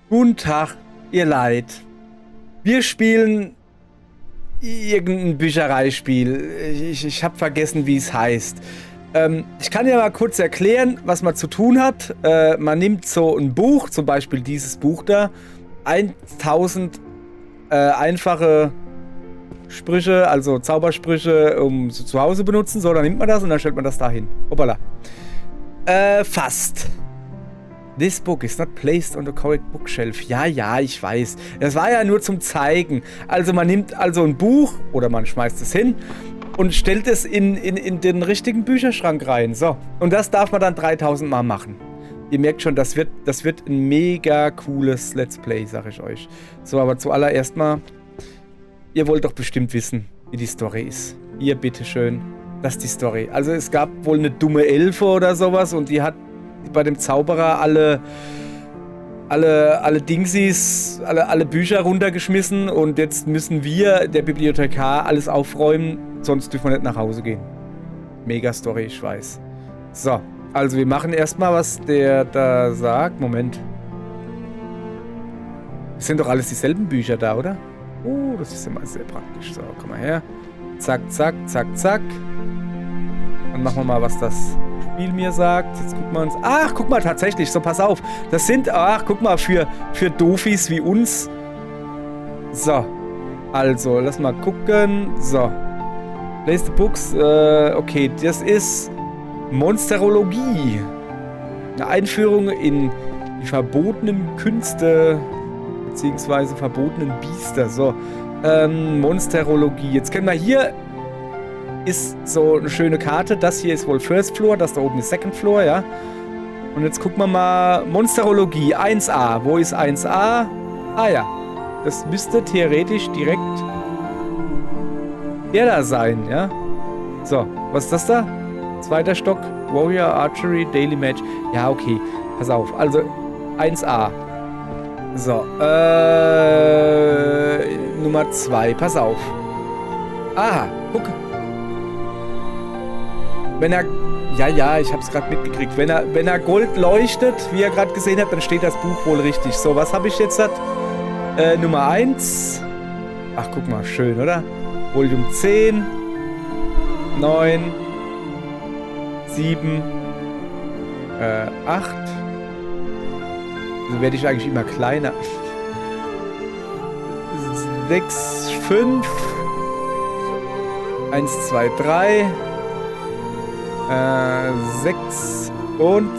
Guten Tag, ihr Leid. Wir spielen irgendein Büchereispiel. Ich habe vergessen, wie es heißt. Ich kann ja mal kurz erklären, was man zu tun hat. Man nimmt so ein Buch, zum Beispiel dieses Buch da, 1000 einfache Sprüche, also Zaubersprüche, um sie zu Hause benutzen. So, dann nimmt man das und dann stellt man das da hin. Hoppala. Fast. This book is not placed on the correct bookshelf. Ja, ich weiß. Das war ja nur zum Zeigen. Also man nimmt also ein Buch oder man schmeißt es hin und stellt es in den richtigen Bücherschrank rein. So. Und das darf man dann 3000 Mal machen. Ihr merkt schon, das wird ein mega cooles Let's Play, sag ich euch. So, aber zuallererst mal, ihr wollt doch bestimmt wissen, wie die Story ist. Hier, bitteschön. Das ist die Story. Also es gab wohl eine dumme Elfe oder sowas und die hat bei dem Zauberer alle Dingsies, alle Bücher runtergeschmissen und jetzt müssen wir, der Bibliothekar, alles aufräumen, sonst dürfen wir nicht nach Hause gehen. Mega Story, ich weiß. So, also wir machen erstmal, was der da sagt. Moment. Das sind doch alles dieselben Bücher da, oder? Oh, das ist immer sehr praktisch. So, komm mal her. Zack, zack, zack, zack. Dann machen wir mal, was das Spiel mir sagt. Jetzt gucken wir uns... Ach, guck mal, tatsächlich. So, pass auf. Das sind... Ach, guck mal, für Dofis wie uns. So. Also, lass mal gucken. So. Place the books. Okay, das ist Monsterologie. Eine Einführung in die verbotenen Künste beziehungsweise verbotenen Biester. So. Monsterologie. Jetzt können wir hier... ist so eine schöne Karte. Das hier ist wohl First Floor, das da oben ist Second Floor, ja. Und jetzt gucken wir mal. Monsterologie 1A. Wo ist 1A? Ah ja. Das müsste theoretisch direkt der da sein, ja. So, was ist das da? Zweiter Stock. Warrior Archery Daily Match. Ja, okay. Pass auf. Also 1A. So, Nummer 2. Pass auf. Aha, guck. Wenn er... Ja, ich hab's gerade mitgekriegt. Wenn er Gold leuchtet, wie ihr gerade gesehen habt, dann steht das Buch wohl richtig. So, was habe ich jetzt? Nummer 1. Ach, guck mal, schön, oder? Volume 10. 9. 7. 8. Also werde ich eigentlich immer kleiner. 6, 5. 1, 2, 3. 6 und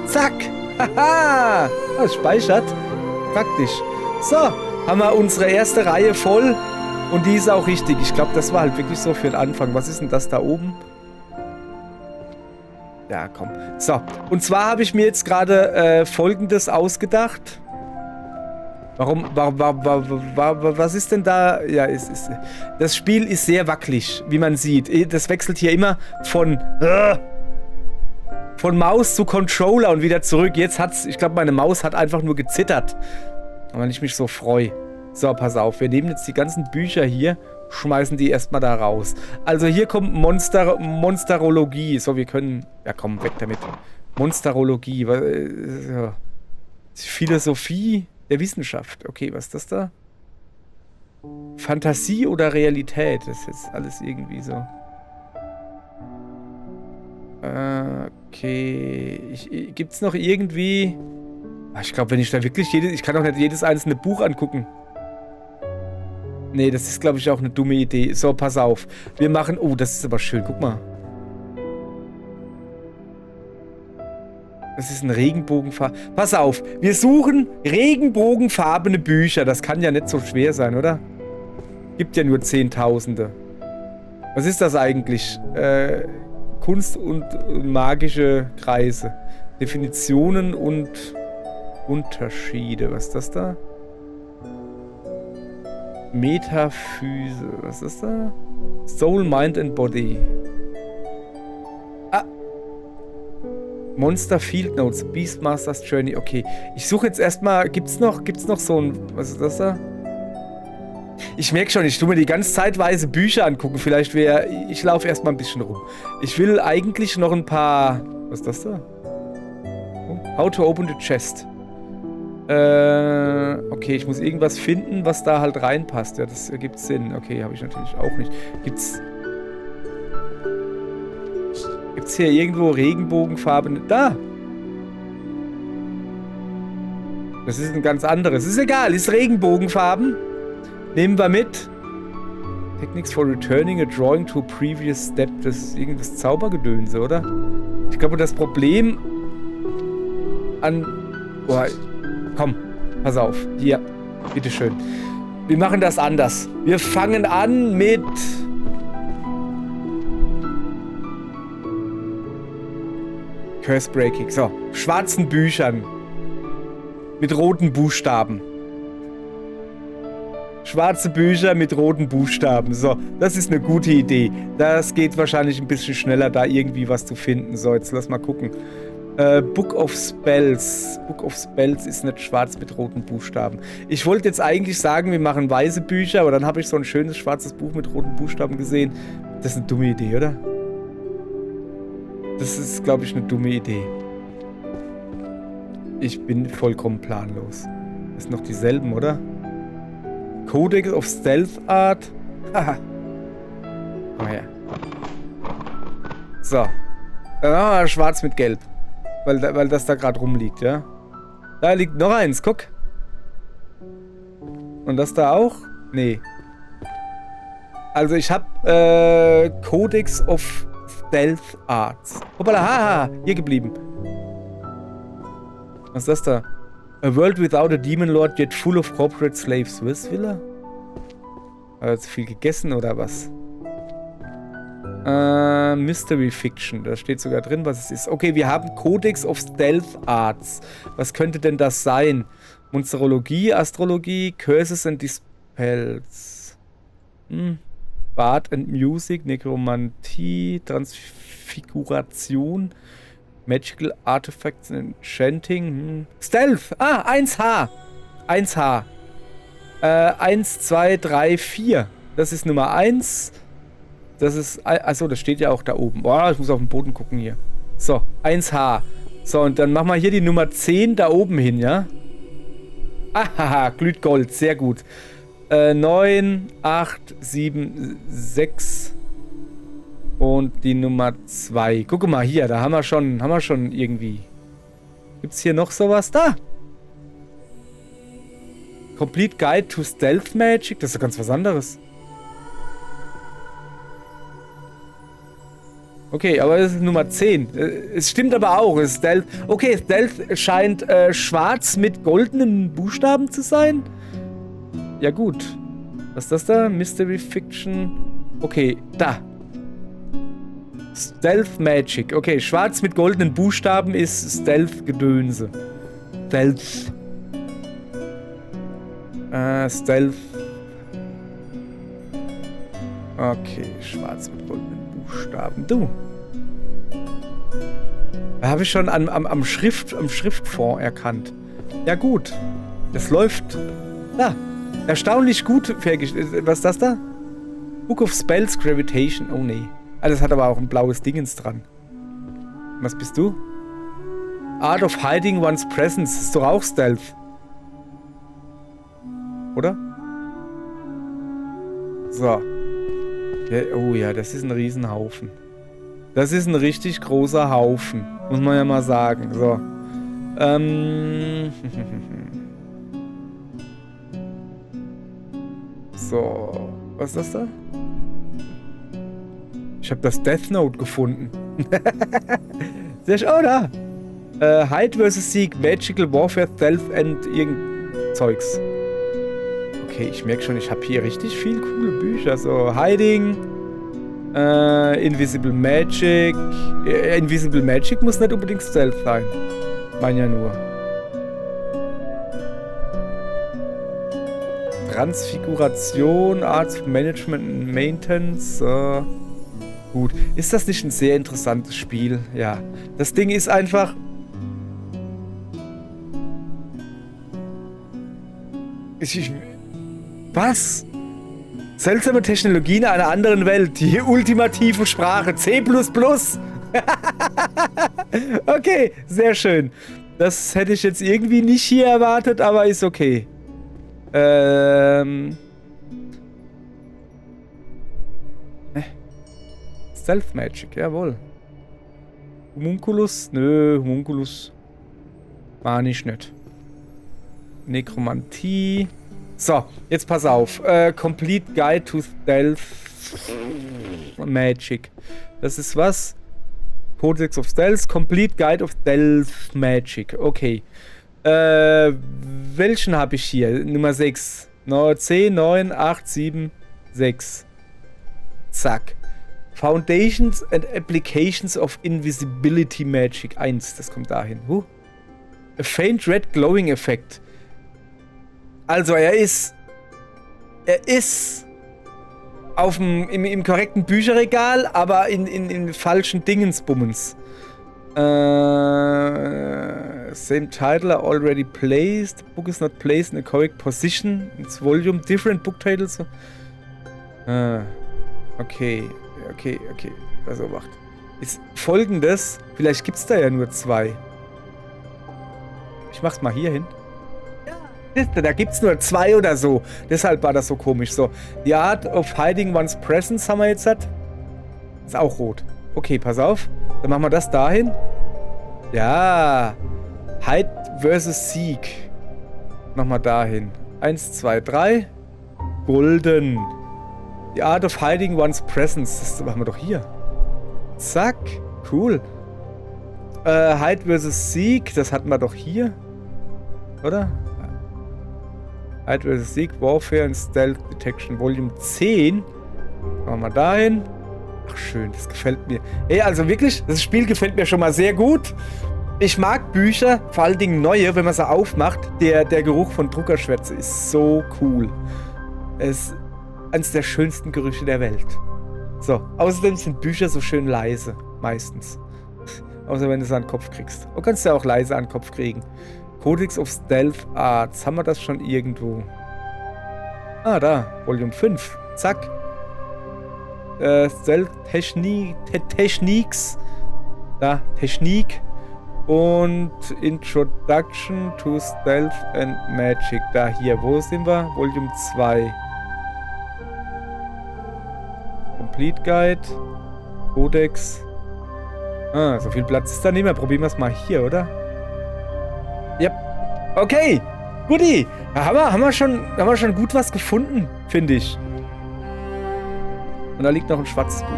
zack! Haha! Das speichert. Praktisch. So, haben wir unsere erste Reihe voll und die ist auch richtig. Ich glaube, das war halt wirklich so für den Anfang. Was ist denn das da oben? Ja, komm. So, und zwar habe ich mir jetzt gerade Folgendes ausgedacht. Was ist denn da? Ja, das Spiel ist sehr wackelig, wie man sieht. Das wechselt hier immer von Maus zu Controller und wieder zurück. Jetzt hat's, ich glaube, meine Maus hat einfach nur gezittert. Aber ich mich so freue. So, pass auf, wir nehmen jetzt die ganzen Bücher hier, schmeißen die erstmal da raus. Also hier kommt Monsterologie. So, wir können... Ja, komm, weg damit. Monsterologie. Philosophie der Wissenschaft. Okay, was ist das da? Fantasie oder Realität? Das ist jetzt alles irgendwie so. Okay. Gibt's noch irgendwie... Ich glaube, wenn ich da wirklich ich kann doch nicht jedes einzelne Buch angucken. Nee, das ist, glaube ich, auch eine dumme Idee. So, pass auf. Wir machen... Oh, das ist aber schön. Guck mal. Das ist ein Regenbogenfarben. Pass auf, wir suchen regenbogenfarbene Bücher. Das kann ja nicht so schwer sein, oder? Gibt ja nur Zehntausende. Was ist das eigentlich? Kunst und magische Kreise. Definitionen und Unterschiede. Was ist das da? Metaphyse. Was ist das da? Soul, Mind and Body. Monster Field Notes, Beastmaster's Journey. Okay, ich suche jetzt erstmal, gibt's noch so ein, was ist das da? Ich merke schon, ich tue mir die ganz zeitweise Bücher angucken. Vielleicht ich laufe erstmal ein bisschen rum. Ich will eigentlich noch ein paar, was ist das da? Oh, How to open the chest. Okay, ich muss irgendwas finden, was da halt reinpasst. Ja, das ergibt Sinn. Okay, habe ich natürlich auch nicht. Gibt's hier irgendwo Regenbogenfarben? Da! Das ist ein ganz anderes. Ist egal, ist Regenbogenfarben. Nehmen wir mit. Techniques for returning a drawing to a previous step. Das ist irgendwas Zaubergedönse, oder? Ich glaube, das Problem an... Oh, komm, pass auf. Hier, bitteschön. Wir machen das anders. Wir fangen an mit... Curse Breaking. So, schwarzen Büchern. Mit roten Buchstaben. Schwarze Bücher mit roten Buchstaben. So, das ist eine gute Idee. Das geht wahrscheinlich ein bisschen schneller, da irgendwie was zu finden. So, jetzt lass mal gucken. Book of Spells. Book of Spells ist nicht schwarz mit roten Buchstaben. Ich wollte jetzt eigentlich sagen, wir machen weiße Bücher, aber dann habe ich so ein schönes schwarzes Buch mit roten Buchstaben gesehen. Das ist eine dumme Idee, oder? Das ist, glaube ich, eine dumme Idee. Ich bin vollkommen planlos. Das sind noch dieselben, oder? Codex of Stealth Art. Haha. Komm her. So. Dann machen wir schwarz mit gelb. Weil das da gerade rumliegt, ja? Da liegt noch eins, guck. Und das da auch? Nee. Also ich habe Codex of Stealth Arts. Hoppala, haha, hier geblieben. Was ist das da? A world without a demon lord, yet full of corporate slaves. Was will er? Hat er zu viel gegessen oder was? Mystery Fiction. Da steht sogar drin, was es ist. Okay, wir haben Codex of Stealth Arts. Was könnte denn das sein? Monsterologie, Astrologie, Curses and Dispels. Bard and Music, Nekromantie, Transfiguration, Magical Artifacts and Enchanting. Stealth! Ah, 1H! 1H. 1, 2, 3, 4. Das ist Nummer 1. Das ist... Achso, das steht ja auch da oben. Boah, ich muss auf den Boden gucken hier. So, 1H. So, und dann machen wir hier die Nummer 10 da oben hin, ja? Ahaha, glüht Gold. Sehr gut. 9, 8, 7, 6... Und die Nummer 2. Guck mal hier, da haben wir schon irgendwie. Gibt's hier noch sowas? Da! Complete Guide to Stealth Magic. Das ist ja ganz was anderes. Okay, aber das ist Nummer 10. Es stimmt aber auch. Es ist Stealth. Okay, Stealth scheint schwarz mit goldenen Buchstaben zu sein. Ja gut. Was ist das da? Mystery Fiction. Okay, da. Stealth Magic. Okay, schwarz mit goldenen Buchstaben ist Stealth-Gedönse. Stealth. Stealth. Okay, schwarz mit goldenen Buchstaben. Du. Da habe ich schon am Schriftfond erkannt. Ja gut. Das läuft. Da. Erstaunlich gut. Was ist das da? Book of Spells, Gravitation. Oh nee. Ah, das hat aber auch ein blaues Dingens dran. Was bist du? Art of Hiding One's Presence. Das ist doch auch Stealth. Oder? So. Ja, oh ja, das ist ein Riesenhaufen. Das ist ein richtig großer Haufen. Muss man ja mal sagen. So. So. Was ist das da? Ich habe das Death Note gefunden. Sehr schön. Oh, da. Hide vs. Seek, Magical Warfare, Stealth and irgend Zeugs. Okay, ich merke schon, ich habe hier richtig viel coole Bücher. So, Hiding, Invisible Magic. Invisible Magic muss nicht unbedingt Stealth sein. Mein ja nur. Transfiguration, Arts of Management and Maintenance. Gut. Ist das nicht ein sehr interessantes Spiel? Ja. Das Ding ist einfach... Was? Seltsame Technologien einer anderen Welt. Die ultimative Sprache. C++. Okay, sehr schön. Das hätte ich jetzt irgendwie nicht hier erwartet, aber ist okay. Stealth Magic, jawohl. Homunculus? Nö, Homunculus. War nicht. Nekromantie. So, jetzt pass auf. Complete Guide to Stealth Magic. Das ist was? Codex of Stealth. Complete Guide of Stealth Magic. Okay. Welchen habe ich hier? Nummer 6. 10, 9, 8, 7, 6. Zack. Foundations and Applications of Invisibility Magic 1. Das kommt dahin. A faint red glowing effect. Also er ist im korrekten Bücherregal, aber in falschen Dingensbummens. Same title are already placed. The book is not placed in a correct position. Its volume, different book titles. Okay. Also macht. Ist folgendes. Vielleicht gibt es da ja nur 2. Ich mach's mal hier hin. Da gibt's nur 2 oder so. Deshalb war das so komisch. So. The Art of Hiding One's Presence haben wir jetzt. Ist auch rot. Okay, pass auf. Dann machen wir das dahin. Ja. Hide versus Seek. Machen wir dahin. 1, 2, 3. Golden. The Art of Hiding One's Presence. Das machen wir doch hier. Zack. Cool. Hide versus Seek. Das hatten wir doch hier. Oder? Hide vs. Seek, Warfare and Stealth Detection, Volume 10. Machen wir dahin. Ach schön, das gefällt mir. Ey, also wirklich, das Spiel gefällt mir schon mal sehr gut. Ich mag Bücher, vor allen Dingen neue, wenn man sie aufmacht. Der Geruch von Druckerschwärze ist so cool. Es ist eines der schönsten Gerüche der Welt. So, außerdem sind Bücher so schön leise, meistens. Außer wenn du es an den Kopf kriegst. Du kannst ja auch leise an den Kopf kriegen. Codex of Stealth Arts. Haben wir das schon irgendwo? Ah, da. Volume 5. Zack. Stealth Techniques. Da. Technik. Und Introduction to Stealth and Magic. Da, hier. Wo sind wir? Volume 2. Complete Guide. Codex. Ah, so viel Platz ist da nicht mehr. Probieren wir es mal hier, oder? Ja. Okay. Guti. Da haben wir schon gut was gefunden, finde ich. Und da liegt noch ein schwarzes Buch.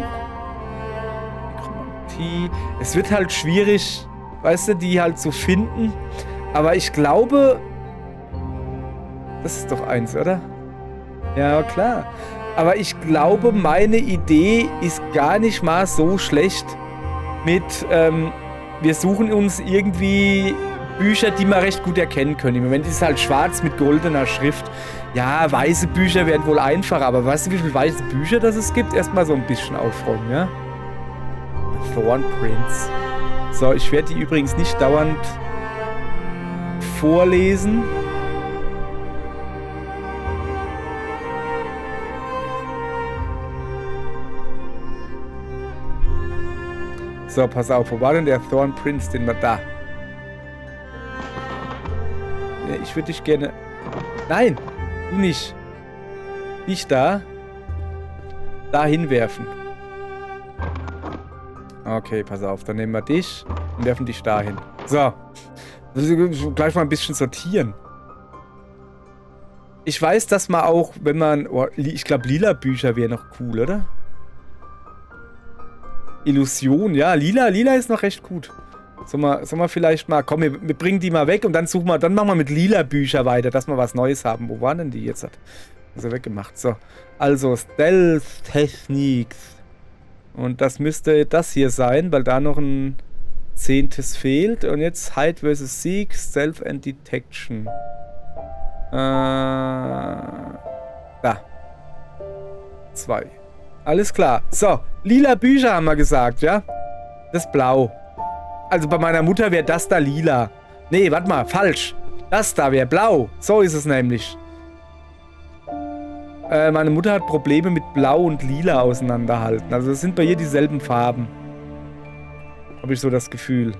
Nekromantie. Es wird halt schwierig, weißt du, die halt zu finden. Aber ich glaube... Das ist doch eins, oder? Ja, klar. Aber ich glaube, meine Idee ist gar nicht mal so schlecht mit... wir suchen uns irgendwie... Bücher, die man recht gut erkennen können. Im Moment ist es halt schwarz mit goldener Schrift. Ja, weiße Bücher werden wohl einfacher, aber weißt du, wie viele weiße Bücher das es gibt? Erstmal so ein bisschen aufräumen, ja? Thorn Prince. So, ich werde die übrigens nicht dauernd vorlesen. So, pass auf, wo war denn der Thorn Prince, den wir da? Ich würde dich gerne... Nein, du nicht. Nicht da. Da hinwerfen. Okay, pass auf. Dann nehmen wir dich und werfen dich dahin. So. Gleich mal ein bisschen sortieren. Ich weiß, dass man auch, wenn man... Oh, ich glaube, lila Bücher wäre noch cool, oder? Illusion, ja. Lila ist noch recht gut. Sollen wir vielleicht mal... Komm, wir bringen die mal weg und dann machen wir mit lila Bücher weiter, dass wir was Neues haben. Wo waren denn die jetzt? Also weggemacht. So. Also, Stealth Techniques. Und das müsste das hier sein, weil da noch ein 10. fehlt. Und jetzt Hide vs. Seek, Stealth and Detection. Da. 2. Alles klar. So, lila Bücher haben wir gesagt, ja? Das ist blau. Also bei meiner Mutter wäre das da lila. Nee, warte mal, falsch. Das da wäre blau. So ist es nämlich. Meine Mutter hat Probleme mit Blau und Lila auseinanderhalten. Also es sind bei ihr dieselben Farben. Habe ich so das Gefühl.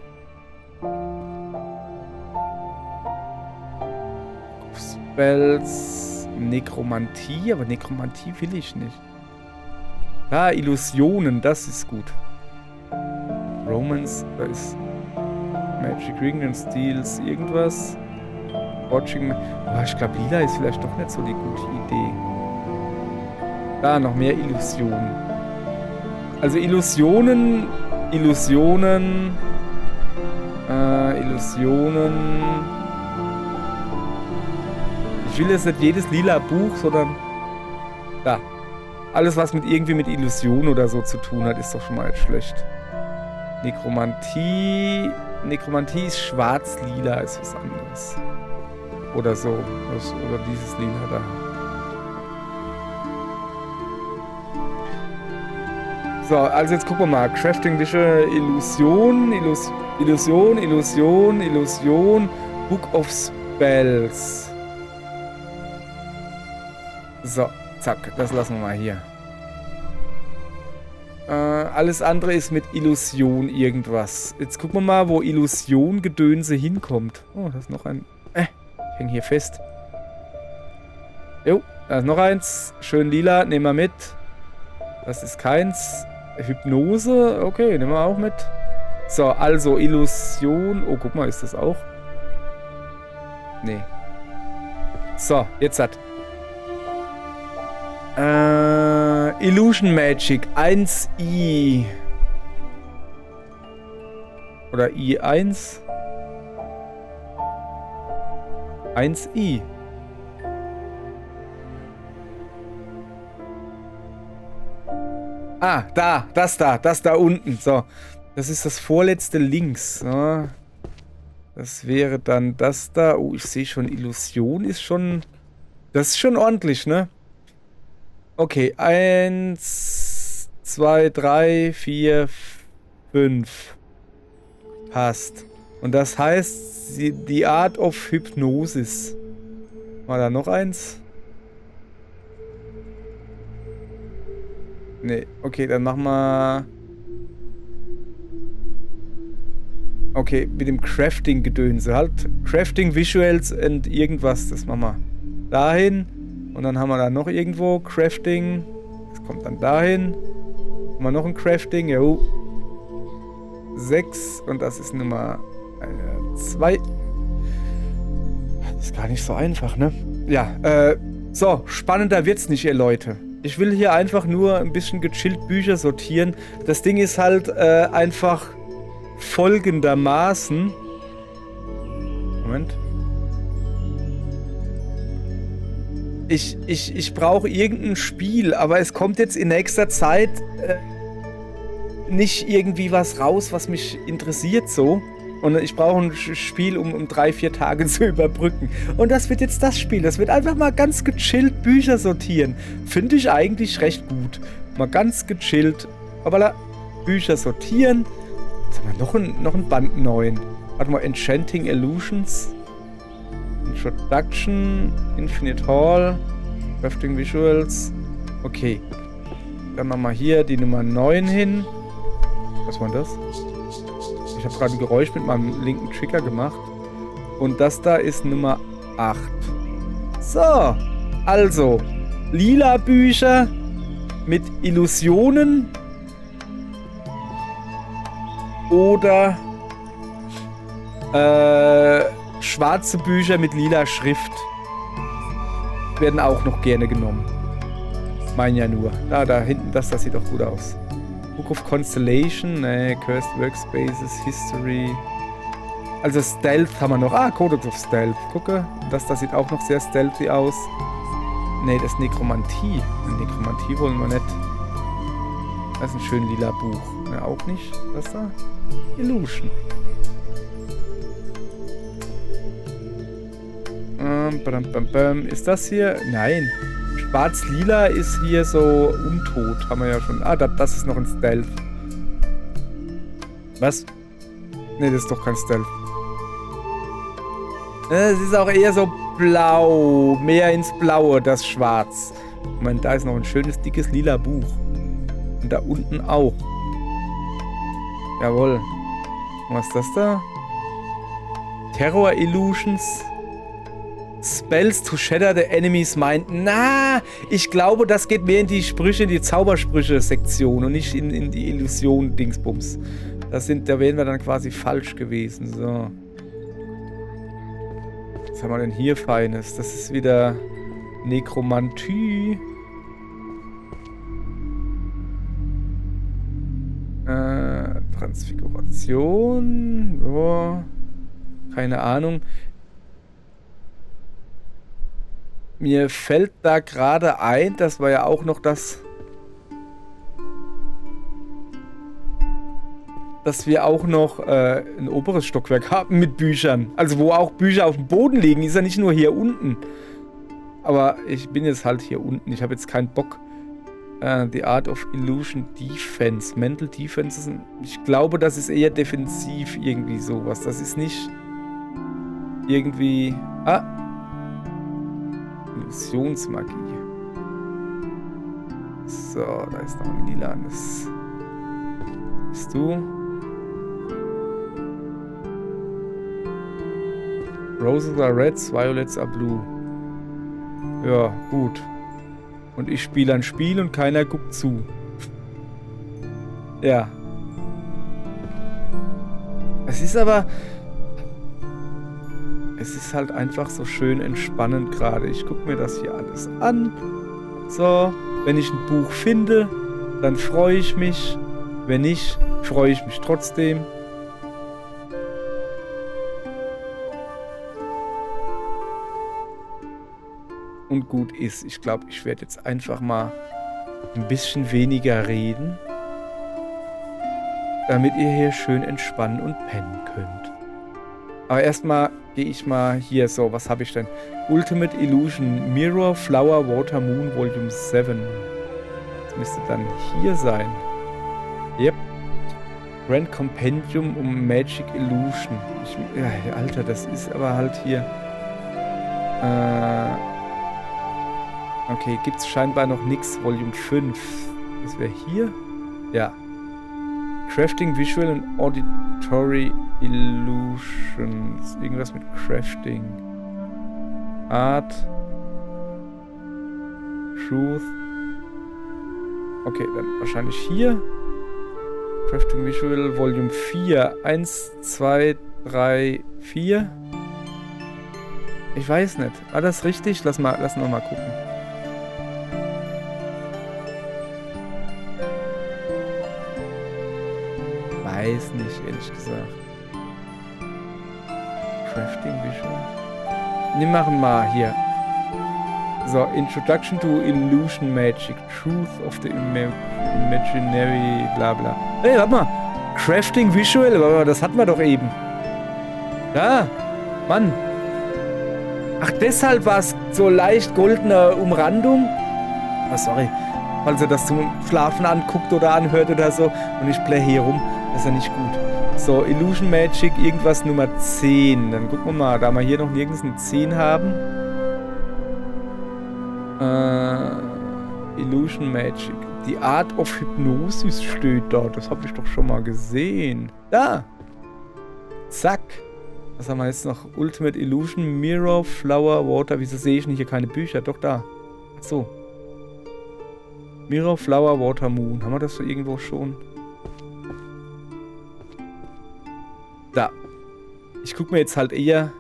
Spells, Nekromantie, aber Nekromantie will ich nicht. Ah, Illusionen, das ist gut. Romance, da ist Magic Ring and Steals, irgendwas. Watching. Oh, ich glaube, Lila ist vielleicht doch nicht so die gute Idee. Da, noch mehr Illusionen. Also Illusionen. Illusionen. Ich will jetzt nicht jedes lila Buch, sondern da. Alles, was irgendwie mit Illusion oder so zu tun hat, ist doch schon mal nicht schlecht. Nekromantie. Nekromantie ist schwarz-lila, ist was anderes. Oder so. Oder dieses Lila da. So, also jetzt gucken wir mal. Crafting Visual Illusion. Illusion. Book of Spells. So, zack. Das lassen wir mal hier. Alles andere ist mit Illusion irgendwas. Jetzt gucken wir mal, wo Illusion-Gedönse hinkommt. Oh, da ist noch ein... Ich häng hier fest. Jo, da ist noch eins. Schön lila, nehmen wir mit. Das ist keins. Hypnose, okay, nehmen wir auch mit. So, also Illusion. Oh, guck mal, ist das auch? Nee. So, jetzt hat... Illusion Magic 1i. Oder I1. 1i. Ah, das da unten. So. Das ist das vorletzte links. So. Das wäre dann das da. Oh, ich sehe schon, Illusion ist schon... Das ist schon ordentlich, ne? Okay, 1, 2, 3, 4, 5. Passt. Und das heißt, die Art of Hypnosis. War da noch eins? Nee, okay, dann machen wir... Okay, mit dem Crafting-Gedönse halt. Crafting Visuals und irgendwas, das machen wir dahin. Und dann haben wir da noch irgendwo Crafting. Das kommt dann dahin. Haben wir noch ein Crafting. Jo. 6. Und das ist Nummer 2. Das ist gar nicht so einfach, ne? Ja, so, spannender wird's nicht, ihr Leute. Ich will hier einfach nur ein bisschen gechillt Bücher sortieren. Das Ding ist halt einfach folgendermaßen. Moment. Ich brauche irgendein Spiel, aber es kommt jetzt in nächster Zeit nicht irgendwie was raus, was mich interessiert so. Und ich brauche ein Spiel, um 3-4 Tage zu überbrücken. Und das wird jetzt das Spiel. Das wird einfach mal ganz gechillt Bücher sortieren. Finde ich eigentlich recht gut. Mal ganz gechillt. Aber Bücher sortieren. Jetzt haben wir noch ein Band 9. Warte mal, Enchanting Illusions. Introduction, Infinite Hall, Crafting Visuals. Okay. Dann machen wir hier die Nummer 9 hin. Was war das? Ich habe gerade ein Geräusch mit meinem linken Trigger gemacht. Und das da ist Nummer 8. So. Also. Lila Bücher mit Illusionen. Oder schwarze Bücher mit lila Schrift werden auch noch gerne genommen. Mein ja nur. Da hinten, das sieht doch gut aus. Book of Constellation, Cursed Workspaces, History. Also Stealth haben wir noch. Ah, Codex of Stealth. Gucke, das sieht auch noch sehr stealthy aus. Nee, das ist Nekromantie. Nekromantie wollen wir nicht. Das ist ein schön lila Buch. Ne, auch nicht. Was da? Illusion. Ist das hier? Nein. Schwarz-Lila ist hier so untot. Haben wir ja schon. Ah, das ist noch ein Stealth. Was? Ne, das ist doch kein Stealth. Es ist auch eher so blau. Mehr ins Blaue, das Schwarz. Moment, da ist noch ein schönes, dickes lila Buch. Und da unten auch. Jawohl. Was ist das da? Terror Illusions. Spells to shatter the enemy's mind. Na, ich glaube, das geht mehr in die Sprüche, in die Zaubersprüche-Sektion und nicht in die Illusion-Dingsbums. Da wären wir dann quasi falsch gewesen. So. Was haben wir denn hier Feines? Das ist wieder Nekromantie. Transfiguration. Ja. Keine Ahnung. Mir fällt da gerade ein, das war ja auch noch das, dass wir auch noch ein oberes Stockwerk haben mit Büchern. Also wo auch Bücher auf dem Boden liegen, ist ja nicht nur hier unten. Aber ich bin jetzt halt hier unten, ich habe jetzt keinen Bock. The Art of Illusion Defense. Mental Defense ist ich glaube, das ist eher defensiv irgendwie sowas. Das ist nicht irgendwie... Illusionsmagie. So, da ist noch ein lilanes. Bist du? Roses are reds, violets are blue. Ja, gut. Und ich spiele ein Spiel und keiner guckt zu. Ja. Es ist aber... Es ist halt einfach so schön entspannend gerade. Ich gucke mir das hier alles an. So, wenn ich ein Buch finde, dann freue ich mich. Wenn nicht, freue ich mich trotzdem. Und gut ist. Ich glaube, ich werde jetzt einfach mal ein bisschen weniger reden, damit ihr hier schön entspannen und pennen könnt. Aber erstmal gehe ich mal hier so, was habe ich denn? Ultimate Illusion Mirror Flower Water Moon Volume 7. Das müsste dann hier sein. Yep. Grand Compendium um Magic Illusion. Ja, Alter, das ist aber halt hier... Okay, gibt es scheinbar noch nichts. Volume 5. Das wäre hier? Ja. Crafting Visual and Auditory Illusions. Irgendwas mit Crafting. Art. Truth. Okay, dann wahrscheinlich hier. Crafting Visual Volume 4. 1, 2, 3, 4. Ich weiß nicht. War das richtig? Lass noch mal gucken. Weiß nicht, ehrlich gesagt. Crafting Visual. Wir machen mal hier. So, Introduction to Illusion Magic. Truth of the Imaginary, bla bla. Hey, warte mal. Crafting Visual, das hatten wir doch eben. Ja, Mann. Ach, deshalb war es so leicht goldene Umrandung. Oh, sorry. Falls ihr das zum Schlafen anguckt oder anhört oder so. Und ich play hier rum. Das ist ja nicht gut. So, Illusion Magic, irgendwas Nummer 10. Dann gucken wir mal, da wir hier noch nirgends eine 10 haben. Illusion Magic. Die Art of Hypnosis steht da. Das habe ich doch schon mal gesehen. Da. Zack. Was haben wir jetzt noch? Ultimate Illusion, Mirror, Flower, Water. Wieso sehe ich denn hier keine Bücher? Doch, da. Ach so. Mirror, Flower, Water, Moon. Haben wir das so irgendwo schon? Da. Ich gucke mir jetzt halt eher...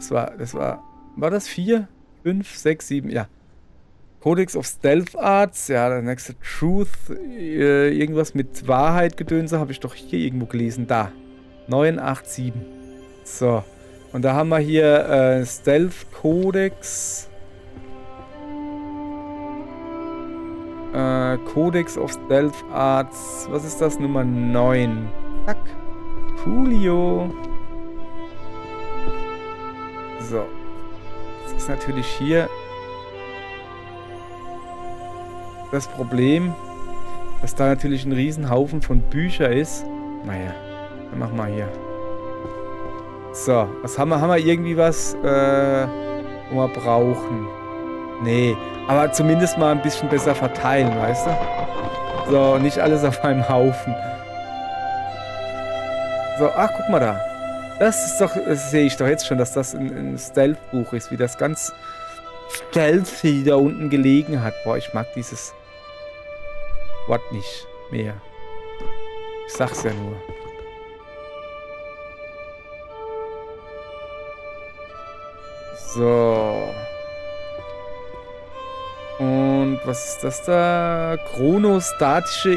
War das 4? 5, 6, 7? Ja. Codex of Stealth Arts. Ja, der nächste Truth. Irgendwas mit Wahrheit gedönse habe ich doch hier irgendwo gelesen. Da. 9, 8, 7. So. Und da haben wir hier Stealth Codex. Codex of Stealth Arts. Was ist das? Nummer 9. Zack. Coolio. So. Das ist natürlich hier das Problem, dass da natürlich ein Riesenhaufen von Büchern ist. Naja, dann machen wir hier. So, was haben wir? Haben wir irgendwie was, wo wir brauchen? Nee, aber zumindest mal ein bisschen besser verteilen, weißt du? So, nicht alles auf einem Haufen. So, ach, guck mal da. Das ist doch, das sehe ich doch jetzt schon, dass das ein Stealth-Buch ist, wie das ganz stealthy da unten gelegen hat. Boah, ich mag dieses Wort nicht mehr. Ich sag's ja nur. So. Und was ist das da? Chronostatische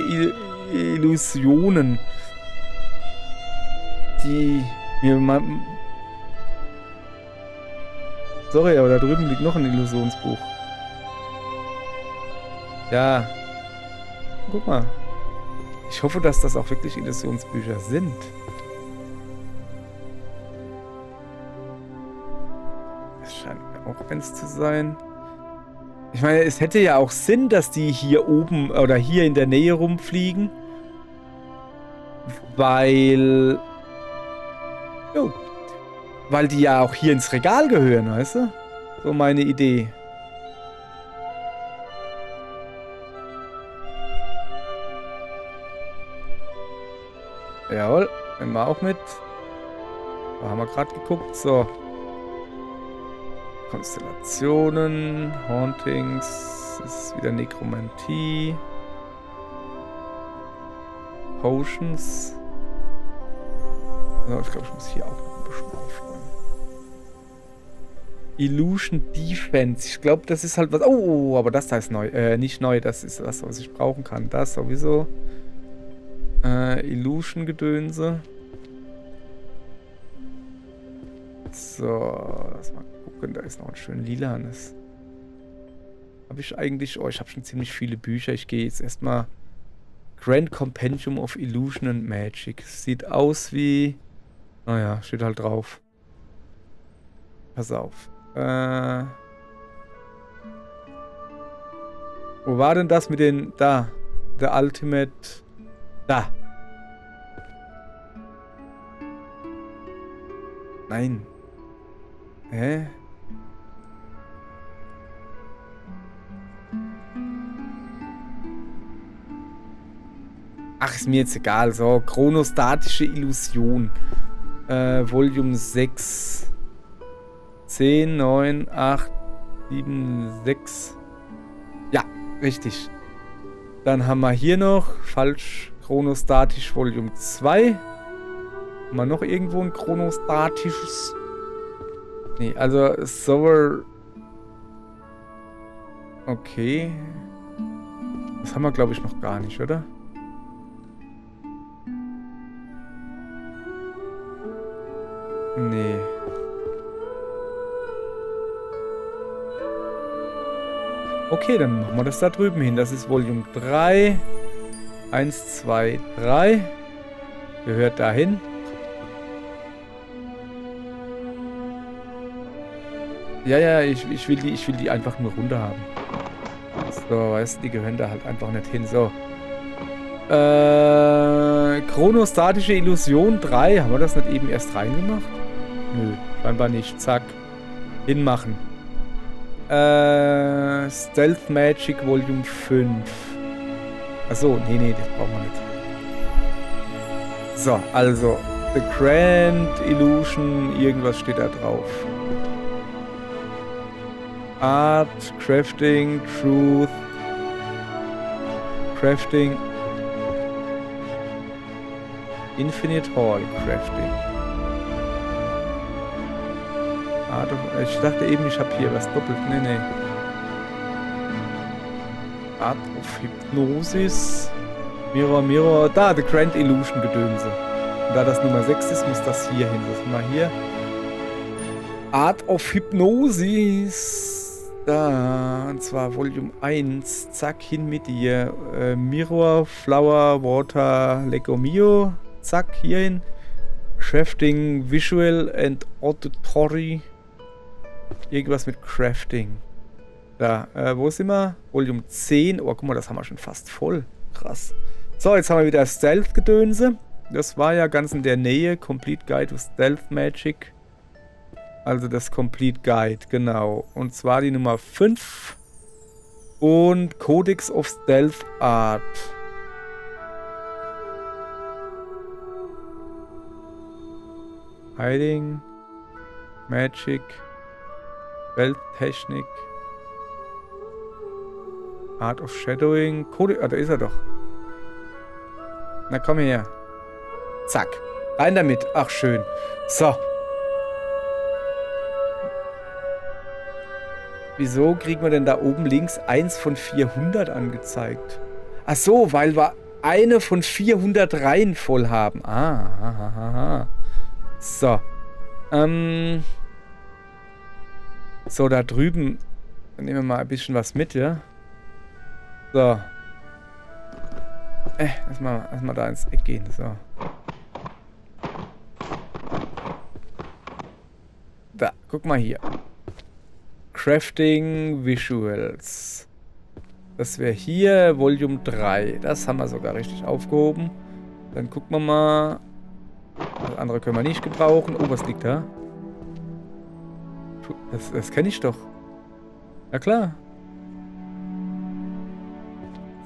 Illusionen. Die mir mal... Sorry, aber da drüben liegt noch ein Illusionsbuch. Ja. Guck mal. Ich hoffe, dass das auch wirklich Illusionsbücher sind. Es scheint mir auch eins zu sein. Ich meine, es hätte ja auch Sinn, dass die hier oben oder hier in der Nähe rumfliegen. Weil... Jo. Weil die ja auch hier ins Regal gehören, weißt du? So meine Idee. Jawohl, nehmen wir auch mit. Da haben wir gerade geguckt. So. Konstellationen, Hauntings, das ist wieder Nekromantie. Potions. So, ich glaube, ich muss hier auch noch ein bisschen aufräumen. Illusion Defense. Ich glaube, das ist halt was... Oh, aber das da ist neu. Nicht neu, das ist was ich brauchen kann. Das sowieso. Illusion-Gedönse. So, lass mal gucken. Da ist noch ein schön lilanes. Habe ich eigentlich... Oh, ich habe schon ziemlich viele Bücher. Ich gehe jetzt erstmal... Grand Compendium of Illusion and Magic. Sieht aus wie... Naja, steht halt drauf. Pass auf. Wo war denn das mit den... Da. Der Ultimate... Da. Nein. Hä? Ach, ist mir jetzt egal. So, chronostatische Illusion. Volume 6. 10, 9, 8, 7, 6. Ja, richtig. Dann haben wir hier noch, falsch, chronostatisch Volume 2. Haben wir noch irgendwo ein chronostatisches? Nee, also Sower. Okay. Das haben wir, glaube ich, noch gar nicht, oder? Nee. Okay, dann machen wir das da drüben hin. Das ist Volume 3. 1, 2, 3. Gehört dahin. Ja, ich will die einfach nur runter haben. So, weißt du, die gehören da halt einfach nicht hin. So. Chronostatische Illusion 3. Haben wir das nicht eben erst reingemacht? Nö, scheinbar nicht. Zack. Hinmachen. Stealth Magic Volume 5. Achso, nee, das brauchen wir nicht. So, also. The Grand Illusion, irgendwas steht da drauf. Art, Crafting, Truth. Crafting. Infinite Hall Crafting. Ich dachte eben, ich habe hier was doppelt. Nee. Art of Hypnosis. Mirror. Da, The Grand Illusion Gedönse. Und da das Nummer 6 ist, muss das hier hin. Das mal hier. Art of Hypnosis. Da. Und zwar Volume 1. Zack, hin mit dir. Mirror, Flower, Water, Lego Mio. Zack, hierhin. Crafting, Visual and Auditory. Irgendwas mit Crafting. Da, wo sind wir? Volume 10. Oh, guck mal, das haben wir schon fast voll. Krass. So, jetzt haben wir wieder Stealth-Gedönse. Das war ja ganz in der Nähe. Complete Guide to Stealth Magic. Also das Complete Guide, genau. Und zwar die Nummer 5. Und Codex of Stealth Art. Hiding. Magic. Welttechnik. Art of Shadowing. Code. Ah, da ist er doch. Na komm her. Zack. Rein damit. Ach, schön. So. Wieso kriegen wir denn da oben links 1 von 400 angezeigt? Ach so, weil wir eine von 400 Reihen voll haben. Ah. So. So, da drüben. Dann nehmen wir mal ein bisschen was mit, ja? So. Lass mal da ins Eck gehen. So. Da, guck mal hier. Crafting Visuals. Das wäre hier Volume 3. Das haben wir sogar richtig aufgehoben. Dann gucken wir mal. Das andere können wir nicht gebrauchen. Oh, was liegt da? Das kenne ich doch. Na klar.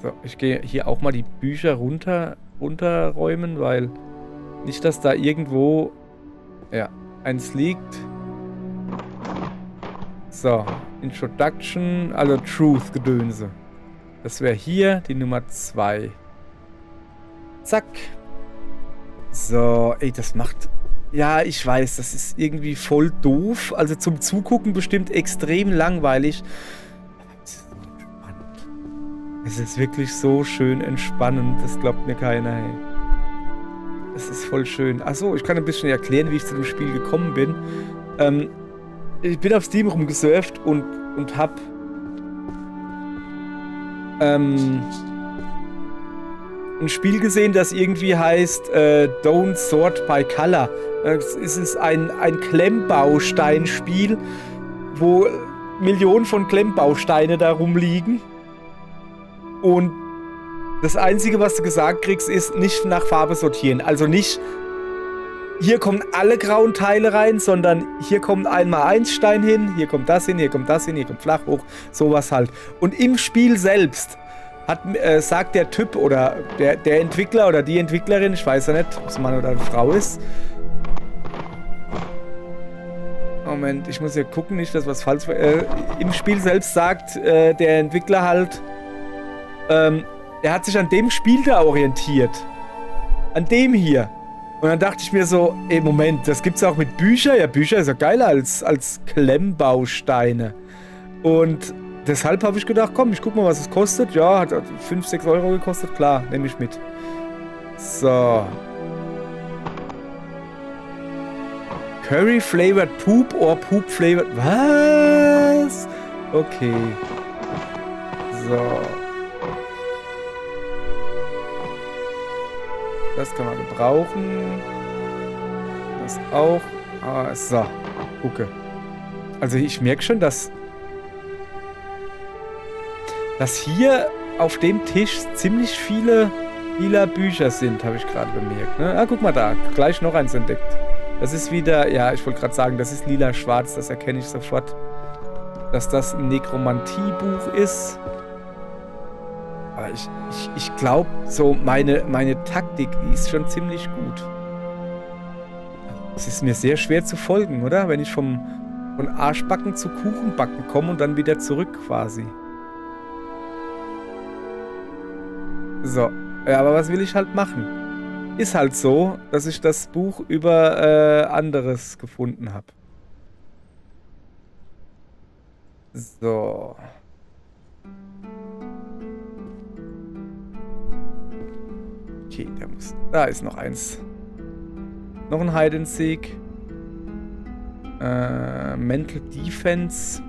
So, ich gehe hier auch mal die Bücher runterräumen, weil nicht, dass da irgendwo eins liegt. So, Introduction, also Truth-Gedönse. Das wäre hier die Nummer 2. Zack. So, ey, das macht... Ja, ich weiß, das ist irgendwie voll doof. Also zum Zugucken bestimmt extrem langweilig. Es ist so entspannend. Es ist wirklich so schön entspannend. Das glaubt mir keiner, ey. Es ist voll schön. Achso, ich kann ein bisschen erklären, wie ich zu dem Spiel gekommen bin. Ich bin auf Steam rumgesurft und hab ein Spiel gesehen, das irgendwie heißt Don't Sort by Color. Es ist ein Klemmbausteinspiel, wo Millionen von Klemmbausteine da rumliegen. Und das Einzige, was du gesagt kriegst, ist nicht nach Farbe sortieren. Also nicht, hier kommen alle grauen Teile rein, sondern hier kommt einmal 1 Stein hin, hier kommt das hin, hier kommt das hin, hier kommt flach hoch, sowas halt. Und im Spiel selbst sagt der Typ oder der Entwickler oder die Entwicklerin, ich weiß ja nicht, ob es ein Mann oder eine Frau ist. Moment, ich muss hier gucken, nicht, dass was falsch war. Im Spiel selbst sagt der Entwickler halt, er hat sich an dem Spiel da orientiert. An dem hier. Und dann dachte ich mir so, ey, Moment, das gibt's auch mit Büchern? Ja, Bücher ist ja geiler als Klemmbausteine. Und deshalb habe ich gedacht, komm, ich guck mal, was es kostet. Ja, hat 5, 6 Euro gekostet. Klar, nehme ich mit. So. Curry flavored poop or poop flavored... Was? Okay. So. Das kann man gebrauchen. Das auch. Ah, so. Gucke. Also ich merke schon, dass hier auf dem Tisch ziemlich viele lila Bücher sind, habe ich gerade bemerkt. Ne? Ah, guck mal da. Gleich noch eins entdeckt. Das ist wieder, ja, ich wollte gerade sagen, das ist lila-schwarz. Das erkenne ich sofort, dass das ein Nekromantie-Buch ist. Aber ich glaube, so meine Taktik, die ist schon ziemlich gut. Es ist mir sehr schwer zu folgen, oder? Wenn ich von Arschbacken zu Kuchenbacken komme und dann wieder zurück quasi. So, ja, aber was will ich halt machen? Ist halt so, dass ich das Buch über anderes gefunden habe. So. Okay, da ist noch eins. Noch ein Hide and Seek. Mental Defense.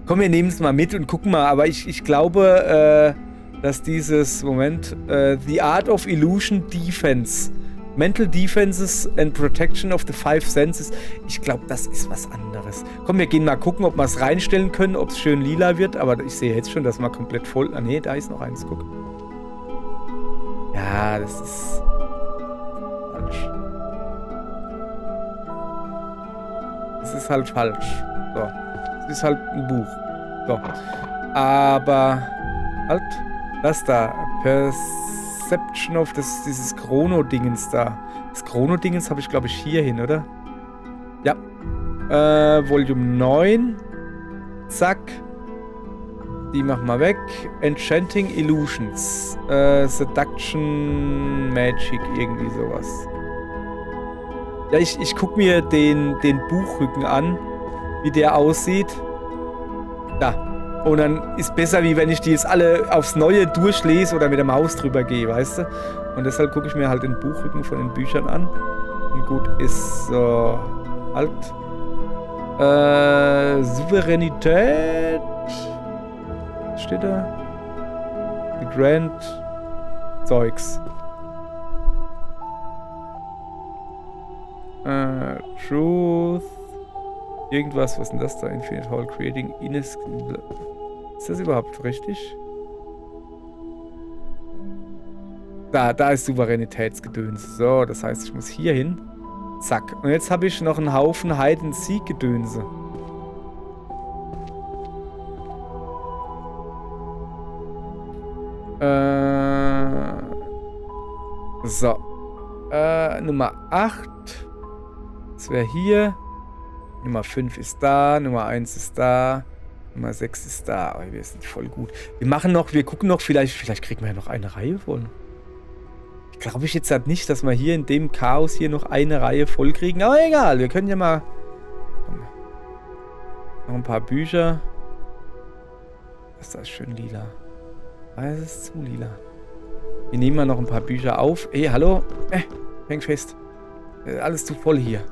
Komm, wir nehmen es mal mit und gucken mal. Aber ich glaube, dass dieses, Moment, The Art of Illusion Defense. Mental Defenses and Protection of the Five Senses. Ich glaube, das ist was anderes. Komm, wir gehen mal gucken, ob wir es reinstellen können, ob es schön lila wird. Aber ich sehe jetzt schon, dass man komplett voll... Ah, nee, da ist noch eins. Guck. Ja, das ist... falsch. Das ist halt falsch. So. Das ist halt ein Buch. So. Aber... Halt. Das da. Perception of dieses Chrono-Dingens da. Das Chrono-Dingens habe ich, glaube ich, hier hin, oder? Volume 9. Zack. Die machen wir weg. Enchanting Illusions. Seduction Magic, irgendwie sowas. Ja, ich guck mir den Buchrücken an, wie der aussieht. Da. Und dann ist besser, wie wenn ich die jetzt alle aufs Neue durchlese oder mit der Maus drüber gehe, weißt du? Und deshalb gucke ich mir halt den Buchrücken von den Büchern an. Und gut ist so halt. Souveränität. Was steht da? The Grand Zeugs. Truth. Irgendwas, was ist denn das da? Infinite Hall Creating Ines. Ist das überhaupt richtig? Da ist Souveränitätsgedöns. So, das heißt, ich muss hier hin. Zack. Und jetzt habe ich noch einen Haufen Hide-and-Seek-Gedönse. So. Nummer 8. Das wäre hier. Nummer 5 ist da. Nummer 1 ist da. Nummer 6 ist da. Oh, wir sind voll gut. Wir gucken noch, vielleicht kriegen wir ja noch eine Reihe voll. Glaube ich jetzt halt nicht, dass wir hier in dem Chaos hier noch eine Reihe voll kriegen. Aber egal, wir können ja mal... Komm. Noch ein paar Bücher. Das ist schön lila. Das ist zu lila. Wir nehmen mal noch ein paar Bücher auf. Hey, hallo? Häng fest. Alles zu voll hier.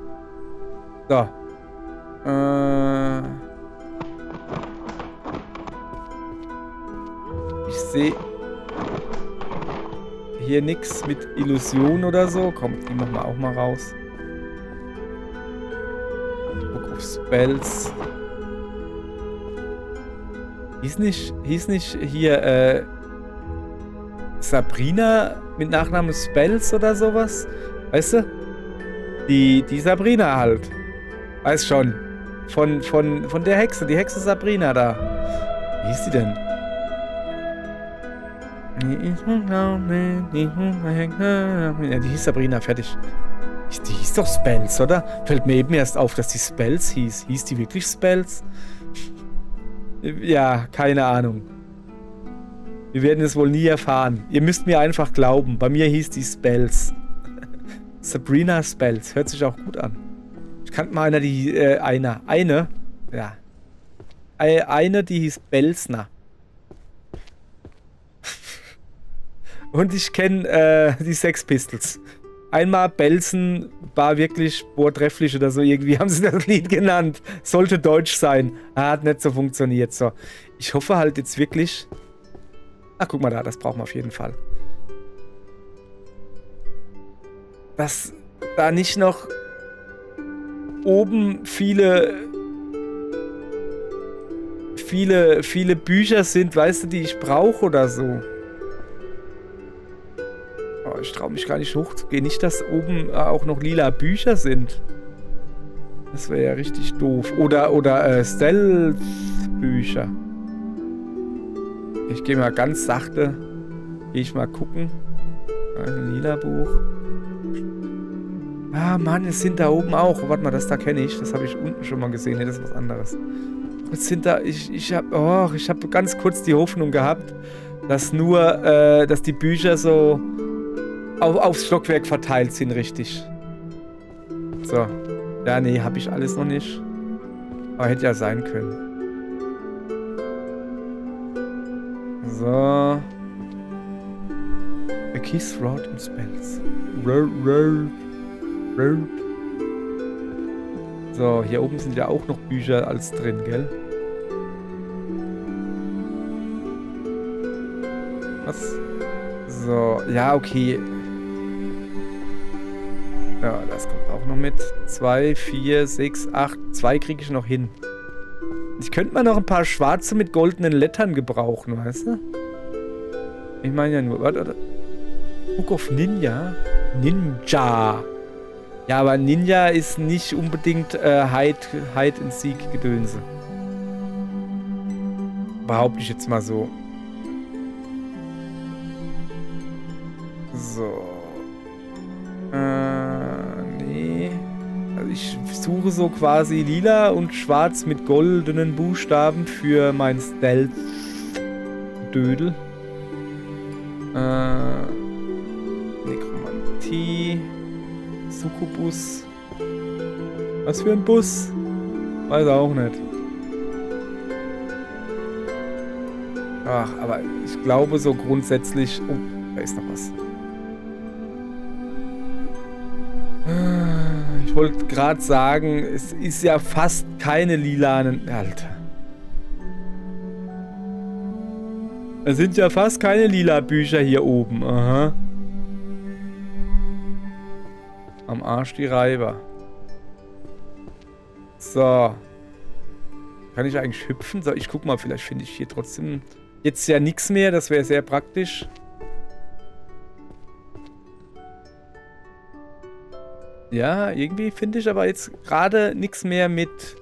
So. Ich sehe... Hier nichts mit Illusion oder so. Komm, die machen wir auch mal raus. Book of Spells. Hieß nicht hier Sabrina mit Nachnamen Spells oder sowas? Weißt du? Die Sabrina halt. Weiß schon. Von der Hexe. Die Hexe Sabrina da. Wie hieß die denn? Ja, die hieß Sabrina, fertig. Die hieß doch Spells, oder? Fällt mir eben erst auf, dass die Spells hieß. Hieß die wirklich Spells? Ja, keine Ahnung. Wir werden es wohl nie erfahren. Ihr müsst mir einfach glauben. Bei mir hieß die Spells. Sabrina Spells. Hört sich auch gut an. Ich kannte mal eine, die hieß Belsner. Und ich kenne die Sex Pistols. Einmal Belsen war wirklich vortrefflich oder so. Irgendwie haben sie das Lied genannt. Sollte deutsch sein. Hat nicht so funktioniert. So. Ich hoffe halt jetzt wirklich... Ach, guck mal da. Das brauchen wir auf jeden Fall. Dass da nicht noch oben viele Bücher sind, weißt du, die ich brauche oder so. Ich traue mich gar nicht hochzugehen. Nicht, dass oben auch noch lila Bücher sind. Das wäre ja richtig doof. Oder Stealth-Bücher. Ich gehe mal ganz sachte. Gehe ich mal gucken. Ein lila Buch. Ah, Mann, es sind da oben auch. Warte mal, das da kenne ich. Das habe ich unten schon mal gesehen. Nee, das ist was anderes. Es sind da... Ich habe ganz kurz die Hoffnung gehabt, dass dass die Bücher so... aufs Stockwerk verteilt sind, richtig. So. Ja, nee, habe ich alles noch nicht. Aber hätte ja sein können. So. A Kiss, Rod und Spells. Road. So, hier oben sind ja auch noch Bücher als drin, gell? Was? So, ja, okay. Ja, das kommt auch noch mit. 2, 4, 6, 8. 2 kriege ich noch hin. Ich könnte mal noch ein paar schwarze mit goldenen Lettern gebrauchen, weißt du? Ich meine ja nur... Warte. Book of Ninja? Ninja. Ja, aber Ninja ist nicht unbedingt Hide-and-Seek-Gedönse. Behaupte ich jetzt mal so. So. Nee. Also ich suche so quasi lila und schwarz mit goldenen Buchstaben für mein Stealth-Dödel. Nekromantie. Succubus. Was für ein Bus? Weiß auch nicht. Ach, aber ich glaube so grundsätzlich... Oh, da ist noch was. Ich wollte gerade sagen, es ist ja fast keine lilanen... Alter. Es sind ja fast keine lila Bücher hier oben. Aha. Am Arsch die Reiber. So. Kann ich eigentlich hüpfen? So, ich guck mal, vielleicht finde ich hier trotzdem jetzt ja nichts mehr. Das wäre sehr praktisch. Ja, irgendwie finde ich aber jetzt gerade nichts mehr mit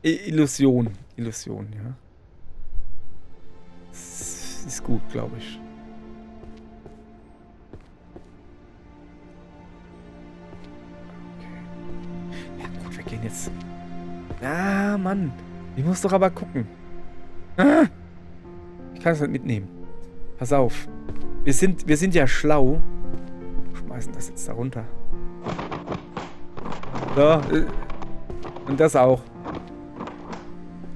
Illusion. Illusion, ja. Das ist gut, glaube ich. Okay. Ja gut, wir gehen jetzt... Ah, Mann. Ich muss doch aber gucken. Ah! Ich kann es nicht mitnehmen. Pass auf. Wir sind ja schlau. Schmeißen das jetzt da runter. So. Und das auch.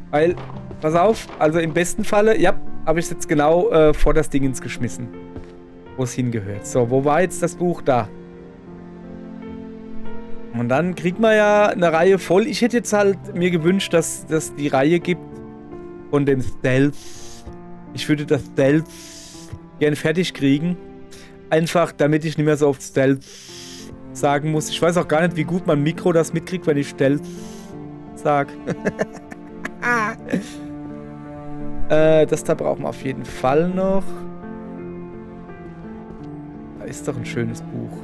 Weil, pass auf, also im besten Falle, ja, habe ich es jetzt genau vor das Dingens geschmissen. Wo es hingehört. So, wo war jetzt das Buch? Da. Und dann kriegt man ja eine Reihe voll. Ich hätte jetzt halt mir gewünscht, dass es die Reihe gibt von dem Stealth. Ich würde das Stealth gern fertig kriegen. Einfach, damit ich nicht mehr so oft Stealth sagen muss. Ich weiß auch gar nicht, wie gut mein Mikro das mitkriegt, wenn ich Stealth sage. Das da brauchen wir auf jeden Fall noch. Da ist doch ein schönes Buch.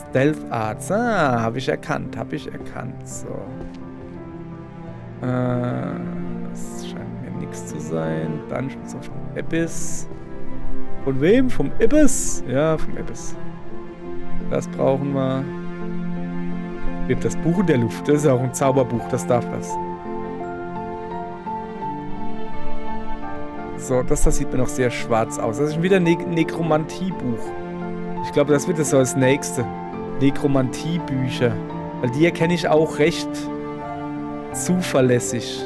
Stealth Arts. Ah, habe ich erkannt. So. Das scheint mir nichts zu sein. Dungeons of the Abyss. Von wem? Vom Abyss? Ja, vom Abyss. Das brauchen wir. Das Buch in der Luft. Das ist auch ein Zauberbuch. Das darf das. So, das sieht mir noch sehr schwarz aus. Das ist wieder ein Nekromantie-Buch. Ich glaube, das wird das so als nächste. Nekromantie-Bücher. Weil die erkenne ich auch recht zuverlässig.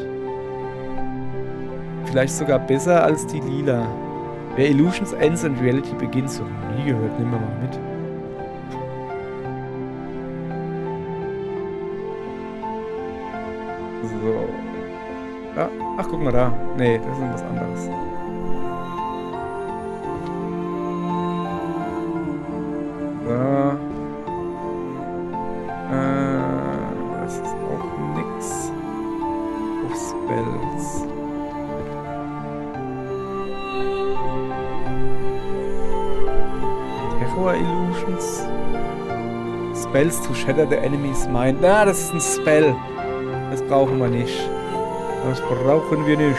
Vielleicht sogar besser als die lila. Where Illusions Ends and Reality Begins. So, nie gehört. Nehmen wir mal mit. So. Ja. Ach, guck mal da. Nee, das ist was anderes. So. Das ist auch nix. Auf Spells. Terror Illusions. Spells to shatter the enemy's mind. Na, das ist ein Spell. Das brauchen wir nicht. Das brauchen wir nicht.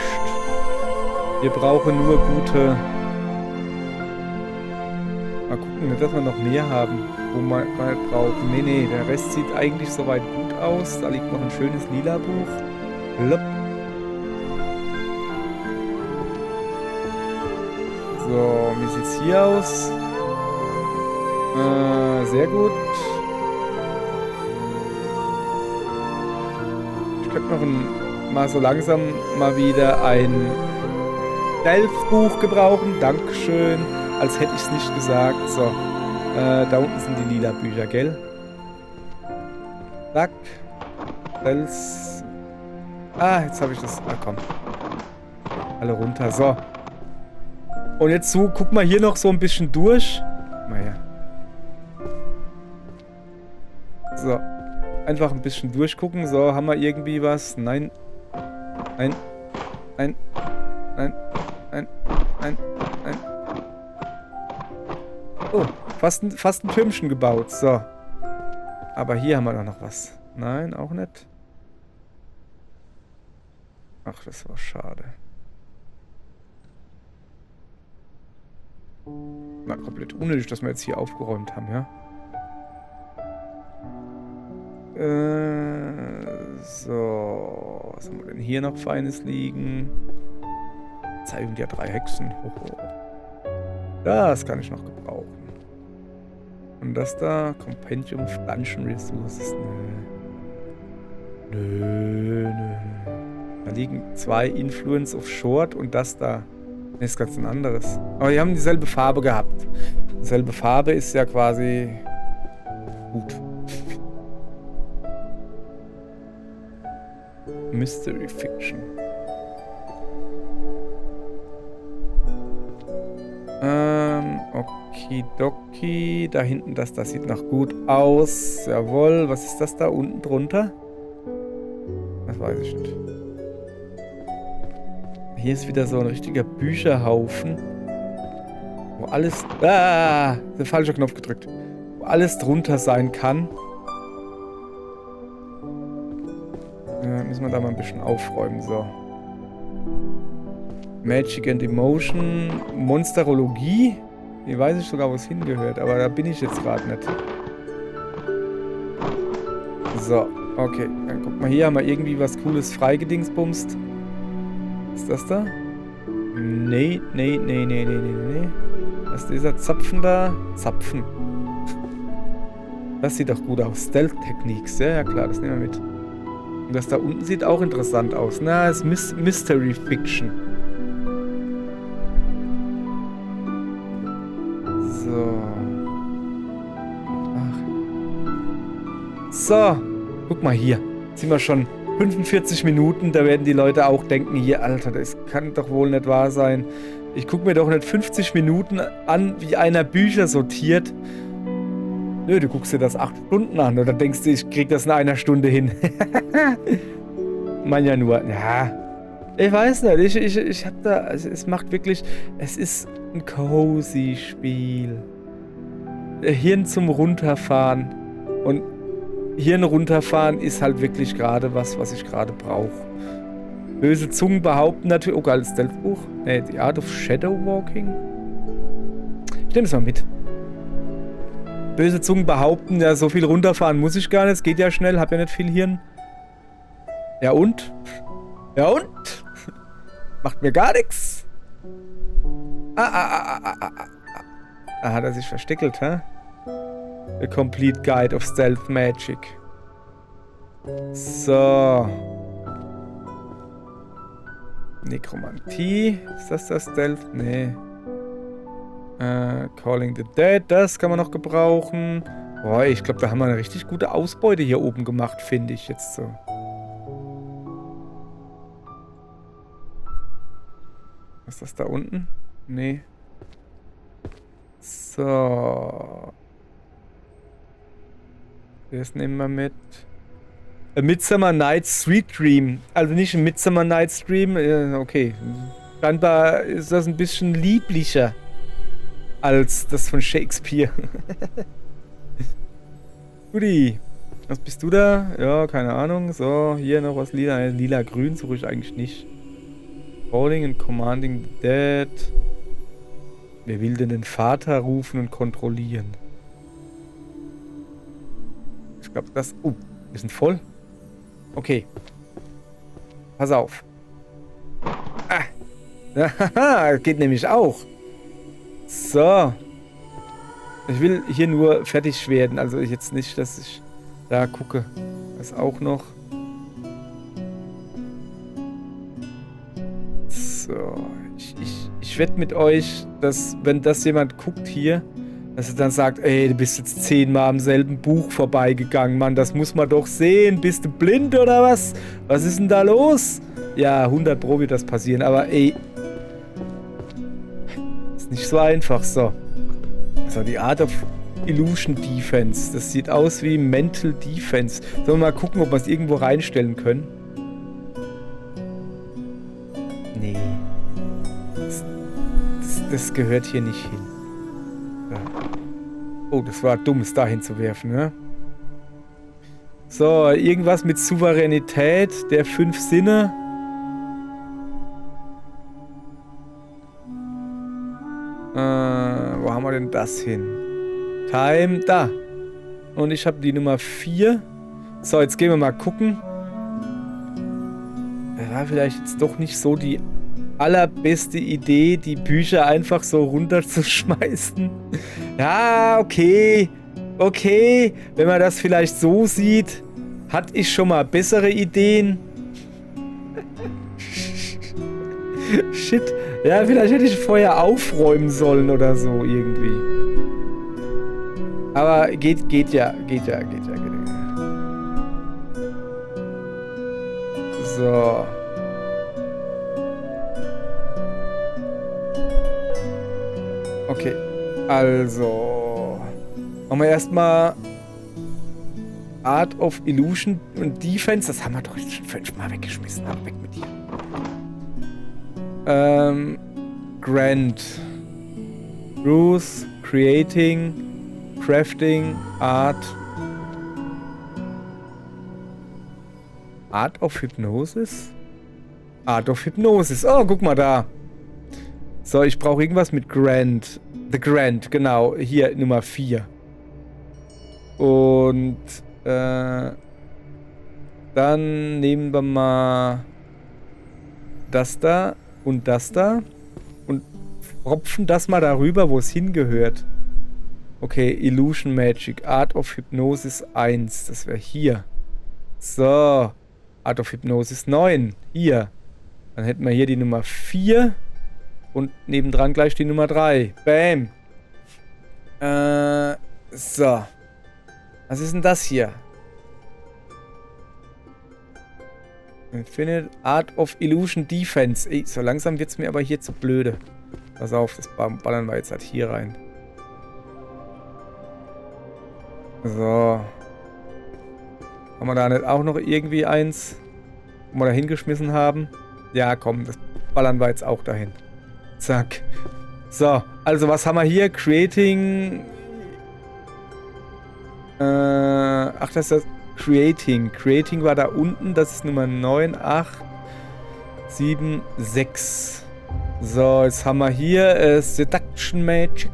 Wir brauchen nur gute... Mal gucken, nicht, dass wir noch mehr haben, wo wir mal brauchen. Nee, der Rest sieht eigentlich soweit gut aus. Da liegt noch ein schönes lila Buch. Blop. So, wie sieht's hier aus? Sehr gut. Ich könnte noch mal so langsam mal wieder ein Stealth-Buch gebrauchen. Dankeschön. Als hätte ich es nicht gesagt. So. Da unten sind die lila Bücher, gell? Zack. Stealth. Ah, jetzt habe ich das. Ah, komm. Alle runter. So. Und jetzt so, guck mal hier noch so ein bisschen durch. Mal her. So. Einfach ein bisschen durchgucken. So, haben wir irgendwie was? Nein. Nein. Nein. Nein. Nein. Nein. Nein. Oh, fast ein Türmchen gebaut. So. Aber hier haben wir doch noch was. Nein, auch nicht. Ach, das war schade. Na, komplett unnötig, dass wir jetzt hier aufgeräumt haben, ja. So. Was haben wir denn hier noch Feines liegen? Zeigung der 3 Hexen. Hoho. Das kann ich noch gebrauchen. Und das da? Compendium of Dungeon Resources. Nö. Da liegen 2 Influence of Short und das da. Ne, ist ganz ein anderes. Aber die haben dieselbe Farbe gehabt. Dieselbe Farbe ist ja quasi gut. Mystery Fiction. Okidoki. Da hinten, das sieht noch gut aus. Jawohl. Was ist das da unten drunter? Das weiß ich nicht. Hier ist wieder so ein richtiger Bücherhaufen. Wo alles... Ah! Der falsche Knopf gedrückt. Wo alles drunter sein kann. Müssen wir da mal ein bisschen aufräumen. So. Magic and Emotion. Monsterologie. Hier weiß ich sogar, wo es hingehört. Aber da bin ich jetzt gerade nicht. So. Okay. Dann guck mal, hier haben wir irgendwie was Cooles freigedingsbumst. Ist das da? Nee. Was ist dieser Zapfen da? Zapfen. Das sieht doch gut aus. Stealth-Techniques. Ja, klar, das nehmen wir mit. Und das da unten sieht auch interessant aus. Na, es ist Mystery Fiction. So. Ach. So. Guck mal hier. Jetzt sind wir schon 45 Minuten. Da werden die Leute auch denken, hier, Alter, das kann doch wohl nicht wahr sein. Ich gucke mir doch nicht 50 Minuten an, wie einer Bücher sortiert. Nö, du guckst dir das 8 Stunden an oder denkst du, ich krieg das in einer Stunde hin. Man ja nur, ja. Ich weiß nicht, ich hab da, also es macht wirklich, es ist ein cozy Spiel. Hirn zum Runterfahren. Und Hirn runterfahren ist halt wirklich gerade was ich gerade brauche. Böse Zungen behaupten natürlich, oh geil, das Stealth-Buch. Ne, The Art of Shadow Walking. Ich nehme es mal mit. Böse Zungen behaupten, ja, so viel runterfahren muss ich gar nicht. Es geht ja schnell, hab ja nicht viel Hirn. Ja und? Ja und? Macht mir gar nichts. Ah, hat er sich versteckelt, hä? The Complete Guide of Stealth Magic. So. Nekromantie. Ist das Stealth? Nee. Calling the Dead, das kann man noch gebrauchen. Boah, ich glaube, da haben wir eine richtig gute Ausbeute hier oben gemacht, finde ich jetzt so. Was ist das da unten? Nee. So. Das nehmen wir mit. A Midsummer Night's Sweet Dream. Also nicht ein Midsummer Night's Dream. Okay. Scheinbar ist das ein bisschen lieblicher als das von Shakespeare. Guti. Was bist du da? Ja, keine Ahnung. So, hier noch was lila. Lila-grün suche ich eigentlich nicht. Calling and Commanding the Dead. Wer will denn den Vater rufen und kontrollieren? Ich glaube, das... Oh, wir sind voll. Okay. Pass auf. Ah. Geht nämlich auch. So. Ich will hier nur fertig werden. Also jetzt nicht, dass ich da gucke. Das auch noch. So. Ich wette mit euch, dass, wenn das jemand guckt hier, dass er dann sagt, ey, du bist jetzt 10-mal am selben Buch vorbeigegangen, Mann, das muss man doch sehen. Bist du blind oder was? Was ist denn da los? Ja, 100 Pro wird das passieren, aber ey, ist nicht so einfach, so. So, die Art of Illusion Defense. Das sieht aus wie Mental Defense. Sollen wir mal gucken, ob wir es irgendwo reinstellen können? Nee. Das gehört hier nicht hin. Ja. Oh, das war dumm, es dahin zu werfen, ne? So, irgendwas mit Souveränität der 5 Sinne. das hin? Time, da. Und ich habe die Nummer 4. So, jetzt gehen wir mal gucken. War vielleicht jetzt doch nicht so die allerbeste Idee, die Bücher einfach so runterzuschmeißen. Ja, okay. Okay, wenn man das vielleicht so sieht, hatte ich schon mal bessere Ideen. Shit. Ja, vielleicht hätte ich vorher aufräumen sollen oder so irgendwie. Aber geht ja. So. Okay. Also. Machen wir erstmal Art of Illusion und Defense. Das haben wir doch schon 5-mal weggeschmissen. Aber weg mit dir. Grant. Bruce. Creating. Crafting. Art. Art of Hypnosis? Art of Hypnosis. Oh, guck mal da. So, ich brauche irgendwas mit Grant. The Grant, genau. Hier, Nummer 4. Und, dann nehmen wir mal das da und das da und propfen das mal darüber, wo es hingehört. Okay, Illusion Magic, Art of Hypnosis 1, das wäre hier. So, Art of Hypnosis 9, hier. Dann hätten wir hier die Nummer 4 und nebendran gleich die Nummer 3. Bam. So. Was ist denn das hier? Infinite Art of Illusion Defense. Ey, so langsam wird es mir aber hier zu blöde. Pass auf, das ballern wir jetzt halt hier rein. So. Haben wir da nicht auch noch irgendwie eins, wo wir da hingeschmissen haben? Ja, komm, das ballern wir jetzt auch dahin. Zack. So, also was haben wir hier? Creating... ach, das ist das Creating. Creating war da unten, das ist Nummer 9, 8, 7, 6. So, jetzt haben wir hier Seduction Magic.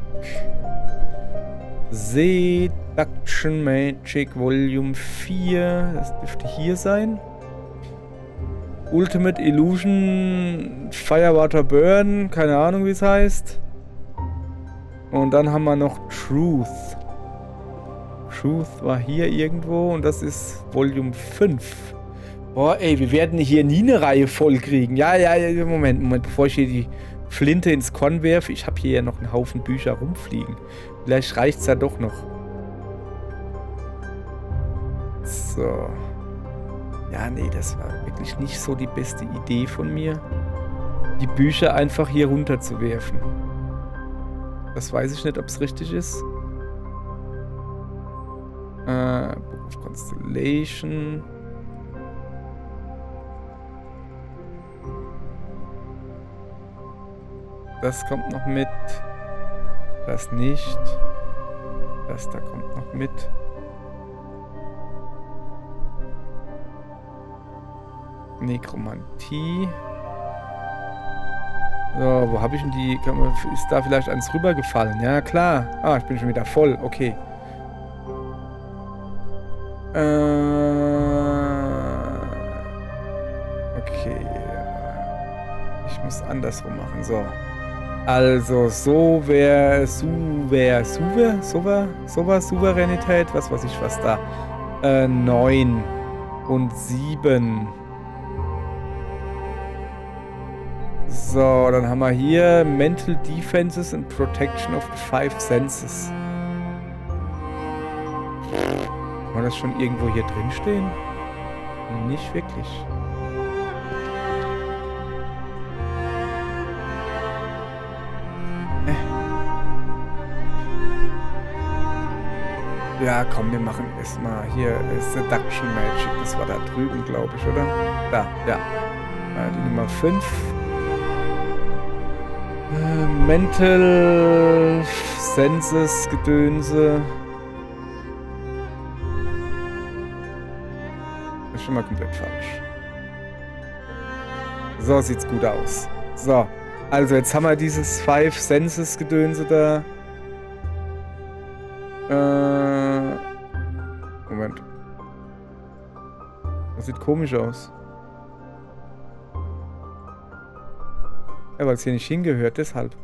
Seduction Magic Volume 4. Das dürfte hier sein. Ultimate Illusion Firewater Burn. Keine Ahnung, wie es heißt. Und dann haben wir noch Truth. Truth war hier irgendwo und das ist Volume 5. Boah, ey, wir werden hier nie eine Reihe voll kriegen. Ja, Moment, bevor ich hier die Flinte ins Korn werfe. Ich habe hier ja noch einen Haufen Bücher rumfliegen. Vielleicht reicht es ja doch noch. So. Ja, nee, das war wirklich nicht so die beste Idee von mir, die Bücher einfach hier runterzuwerfen. Das weiß ich nicht, ob es richtig ist. Book of Constellation. Das kommt noch mit. Das nicht. Das da kommt noch mit. Nekromantie. So, wo habe ich denn die? Ist da vielleicht eins rübergefallen? Ja, klar. Ah, ich bin schon wieder voll. Okay. Okay. Ich muss andersrum machen. So. Also, Souveränität, was weiß ich was da. 9 und 7. So, dann haben wir hier Mental Defenses and Protection of the 5 Senses. Kann man das schon irgendwo hier drin stehen? Nicht wirklich. Ja, komm, wir machen erstmal hier Seduction Magic. Das war da drüben, glaube ich, oder? Da, ja. Die Nummer 5. Mental Senses Gedönse. Das ist schon mal komplett falsch. So sieht's gut aus. So, also jetzt haben wir dieses 5 Senses Gedönse da. Moment. Das sieht komisch aus. Ja, weil es hier nicht hingehört, deshalb.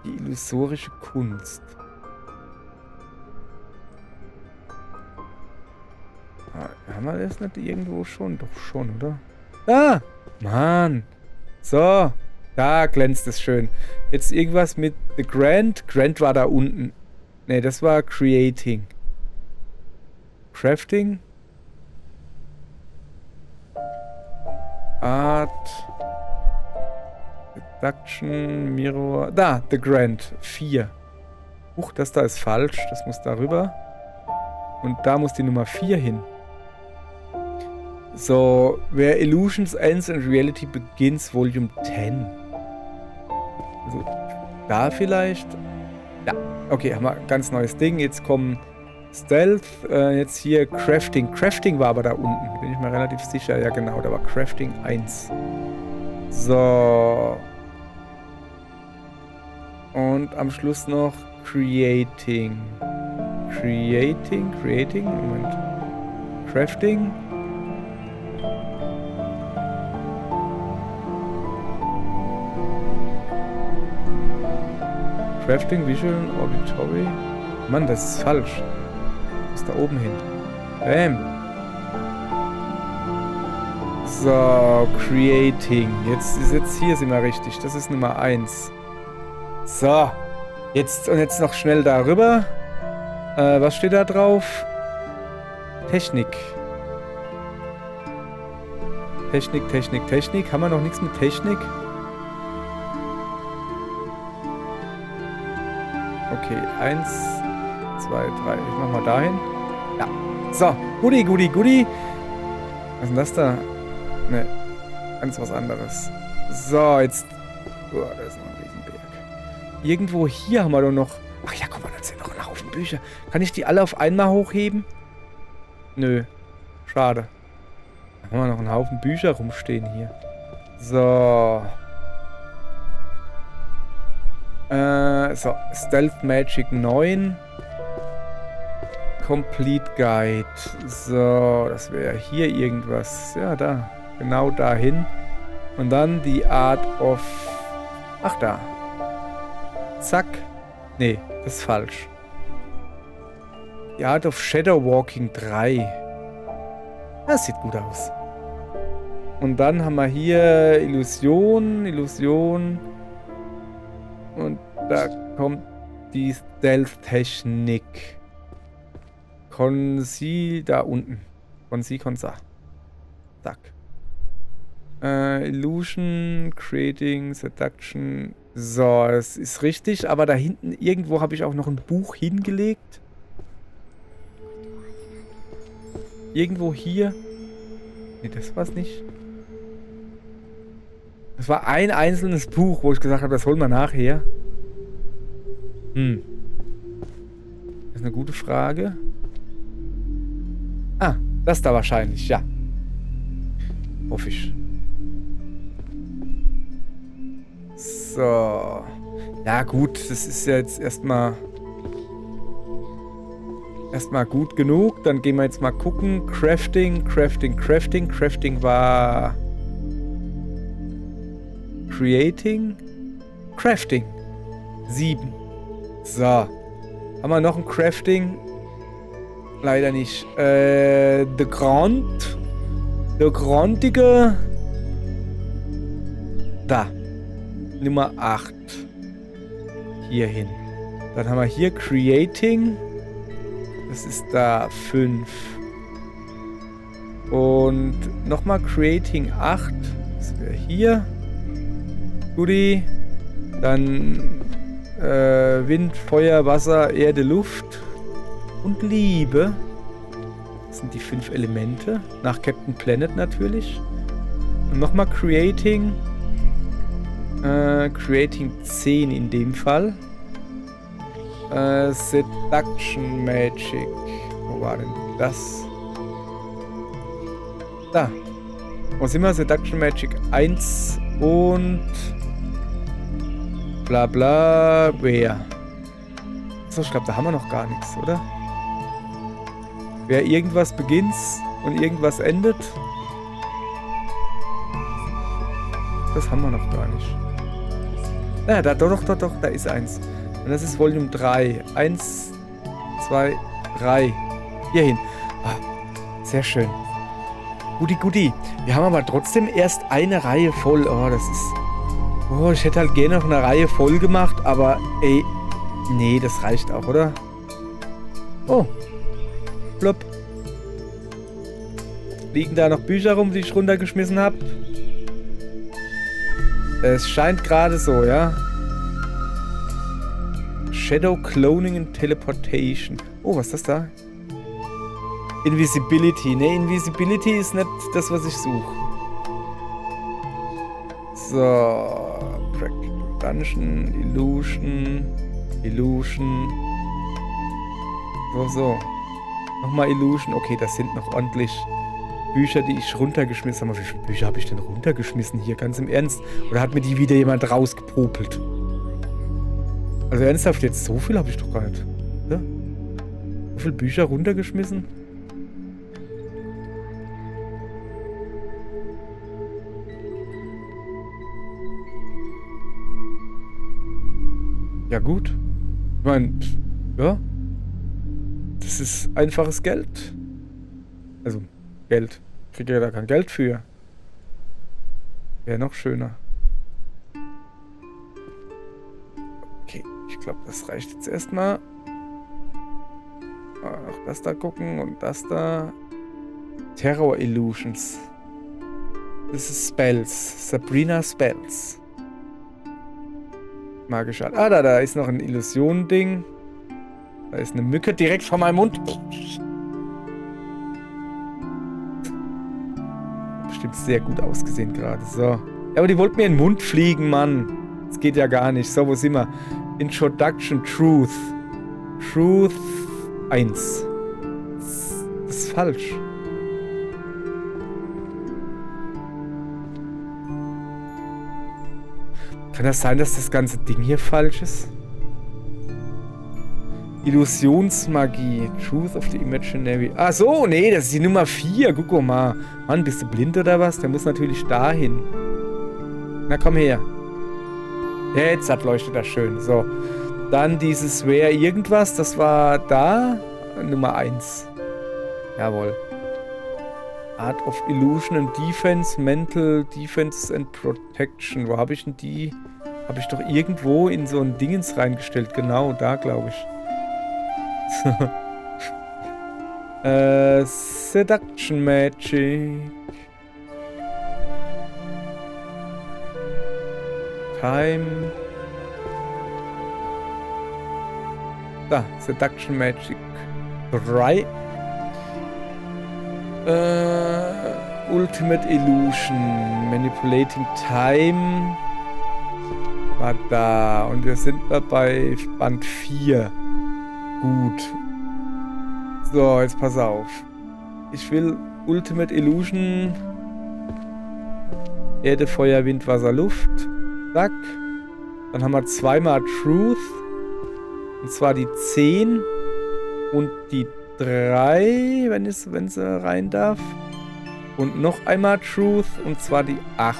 Die illusorische Kunst. Haben wir das nicht irgendwo schon? Doch schon, oder? Ah! Mann! So! Da glänzt es schön. Jetzt irgendwas mit The Grand. Grand war da unten. Ne, das war Creating. Crafting. Art. Reduction. Mirror. Da! The Grand. 4. Huch, das da ist falsch. Das muss da rüber. Und da muss die Nummer 4 hin. So, where Illusions ends and Reality begins, Volume 10. Also, da vielleicht. Ja, okay, haben wir ein ganz neues Ding. Jetzt kommen Stealth, jetzt hier Crafting. Crafting war aber da unten, bin ich mir relativ sicher. Ja genau, da war Crafting 1. So. Und am Schluss noch Creating. Creating, Moment. Crafting. Crafting, Visual, Auditory. Mann, das ist falsch. Bis da oben hin. Bam. So, Creating. Jetzt hier sind wir richtig. Das ist Nummer 1. So. Jetzt noch schnell darüber. Was steht da drauf? Technik. Technik. Haben wir noch nichts mit Technik? Okay, 1, 2, 3. Ich mach mal dahin. Ja. So, Goodie. Was ist denn das da? Ne, ganz was anderes. So, jetzt... Oh, da ist noch ein Riesenberg. Irgendwo hier haben wir doch noch... Ach ja, guck mal, da sind noch ein Haufen Bücher. Kann ich die alle auf einmal hochheben? Nö. Schade. Da haben wir noch einen Haufen Bücher rumstehen hier. So... So, Stealth Magic 9. Complete Guide. So, das wäre hier irgendwas. Ja, da. Genau dahin. Und dann die Art of... Ach, da. Zack. Nee, das ist falsch. Die Art of Shadow Walking 3. Das sieht gut aus. Und dann haben wir hier Illusion. Und da kommt die Stealth-Technik. Conceal da unten. Consa. Zack. Illusion, Creating, Seduction. So, das ist richtig, aber da hinten irgendwo habe ich auch noch ein Buch hingelegt. Irgendwo hier. Nee, das war's nicht. Das war ein einzelnes Buch, wo ich gesagt habe, das holen wir nachher. Das ist eine gute Frage. Ah, das da wahrscheinlich, ja. Hoffe ich. So. Ja gut, das ist ja jetzt erstmal gut genug. Dann gehen wir jetzt mal gucken. Crafting. Crafting war... Creating. 7. So. Haben wir noch ein Crafting? Leider nicht. The Grandige. Da. Nummer 8. Hier hin. Dann haben wir hier Creating. Das ist da 5. Und nochmal Creating 8. Das wäre hier. Goodie. Dann Wind, Feuer, Wasser, Erde, Luft und Liebe. Das sind die 5 Elemente. Nach Captain Planet natürlich. Und nochmal Creating. Creating 10 in dem Fall. Seduction Magic. Wo war denn das? Da. Wo sind wir? Seduction Magic 1 und Bla bla. Wer? So, ich glaube, da haben wir noch gar nichts, oder? Wer irgendwas beginnt und irgendwas endet. Das haben wir noch gar nicht. Ja, doch, da ist eins. Und das ist Volume 3. 1, 2, 3. Hierhin. Ah, sehr schön. Guti. Wir haben aber trotzdem erst eine Reihe voll. Oh, das ist... Oh, ich hätte halt gerne noch eine Reihe voll gemacht, aber ey... Nee, das reicht auch, oder? Oh. Plopp. Liegen da noch Bücher rum, die ich runtergeschmissen habe? Es scheint gerade so, ja. Shadow Cloning and Teleportation. Oh, was ist das da? Invisibility. Ne, Invisibility ist nicht das, was ich suche. So. Practical Dungeon. Illusion. So. Nochmal Illusion. Okay, das sind noch ordentlich Bücher, die ich runtergeschmissen habe. Wie viele Bücher habe ich denn runtergeschmissen hier? Ganz im Ernst? Oder hat mir die wieder jemand rausgepopelt? Also ernsthaft, jetzt so viel habe ich doch gar nicht. Ja? So viele Bücher runtergeschmissen? Ja gut. Ich meine, ja. Das ist einfaches Geld. Also, Geld. Ich kriege ja da kein Geld für. Wäre noch schöner. Okay, ich glaube, das reicht jetzt erstmal. Auch das da gucken und das da. Terror Illusions. Das ist Spells. Sabrina Spells. Magischer. Ah, da ist noch ein Illusion-Ding. Da ist eine Mücke direkt vor meinem Mund. Bestimmt sehr gut ausgesehen gerade. So. Ja, aber die wollten mir in den Mund fliegen, Mann. Das geht ja gar nicht. So, wo sind wir? Introduction Truth. Truth 1. Das ist falsch. Kann das sein, dass das ganze Ding hier falsch ist? Illusionsmagie. Truth of the Imaginary. Ach so, nee, das ist die Nummer 4. Guck mal. Mann, bist du blind oder was? Der muss natürlich dahin. Na, komm her. Jetzt leuchtet das schön. So. Dann dieses Wer irgendwas. Das war da. Nummer 1. Jawohl. Art of Illusion and Defense. Mental Defense and Protection. Wo habe ich denn die? Habe ich doch irgendwo in so ein Dingens reingestellt. Genau, da glaube ich. Seduction Magic. Time. Da, Seduction Magic 3. Ultimate Illusion. Manipulating Time. War da. Und wir sind bei Band 4. Gut. So, jetzt pass auf. Ich will Ultimate Illusion. Erde, Feuer, Wind, Wasser, Luft. Zack. Dann haben wir zweimal Truth. Und zwar die 10 und die 3, wenn sie rein darf. Und noch einmal Truth, und zwar die 8.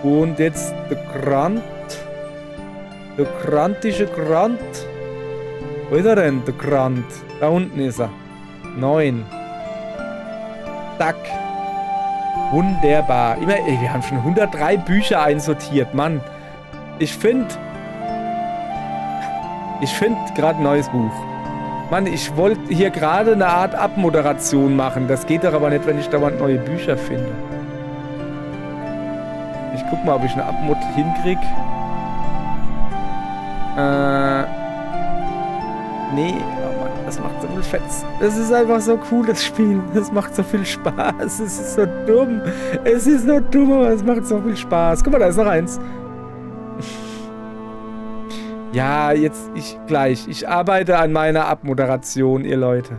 Und jetzt der Grant. Der grantische Grant. Wo ist er denn, der Grant? Da unten ist er. 9. Zack. Wunderbar. Ey, wir haben schon 103 Bücher einsortiert, Mann. Ich finde gerade ein neues Buch. Mann, ich wollte hier gerade eine Art Abmoderation machen. Das geht doch aber nicht, wenn ich dauernd neue Bücher finde. Ich guck mal, ob ich eine Abmod hinkrieg. Nee, oh Mann, das macht so viel Fetz. Das ist einfach so cool, das Spiel. Das macht so viel Spaß. Es ist so dumm. Es ist so dumm, aber es macht so viel Spaß. Guck mal, da ist noch eins. Ja, jetzt gleich. Ich arbeite an meiner Abmoderation, ihr Leute.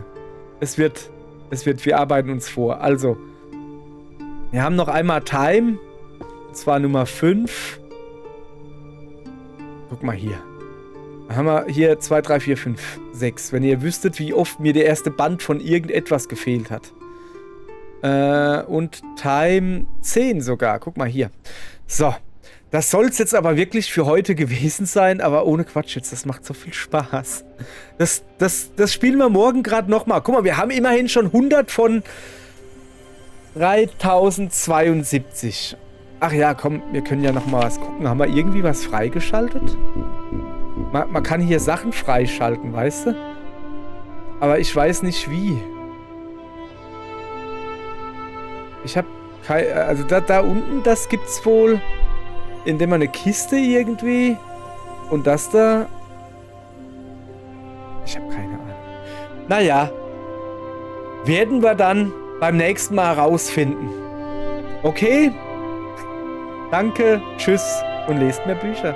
Wir arbeiten uns vor. Also, wir haben noch einmal Time. Und zwar Nummer 5. Guck mal hier. Dann haben wir hier 2, 3, 4, 5, 6. Wenn ihr wüsstet, wie oft mir der erste Band von irgendetwas gefehlt hat. Und Time 10 sogar. Guck mal hier. So. Das soll es jetzt aber wirklich für heute gewesen sein, aber ohne Quatsch jetzt. Das macht so viel Spaß. Das spielen wir morgen gerade nochmal. Guck mal, wir haben immerhin schon 100 von 3072. Ach ja, komm, wir können ja nochmal was gucken. Haben wir irgendwie was freigeschaltet? Man kann hier Sachen freischalten, weißt du? Aber ich weiß nicht wie. Ich habe keine... Also da unten, das gibt's wohl... Indem man eine Kiste irgendwie... Und das da... Ich habe keine Ahnung. Naja. Werden wir dann beim nächsten Mal rausfinden. Okay? Danke, tschüss und lest mehr Bücher.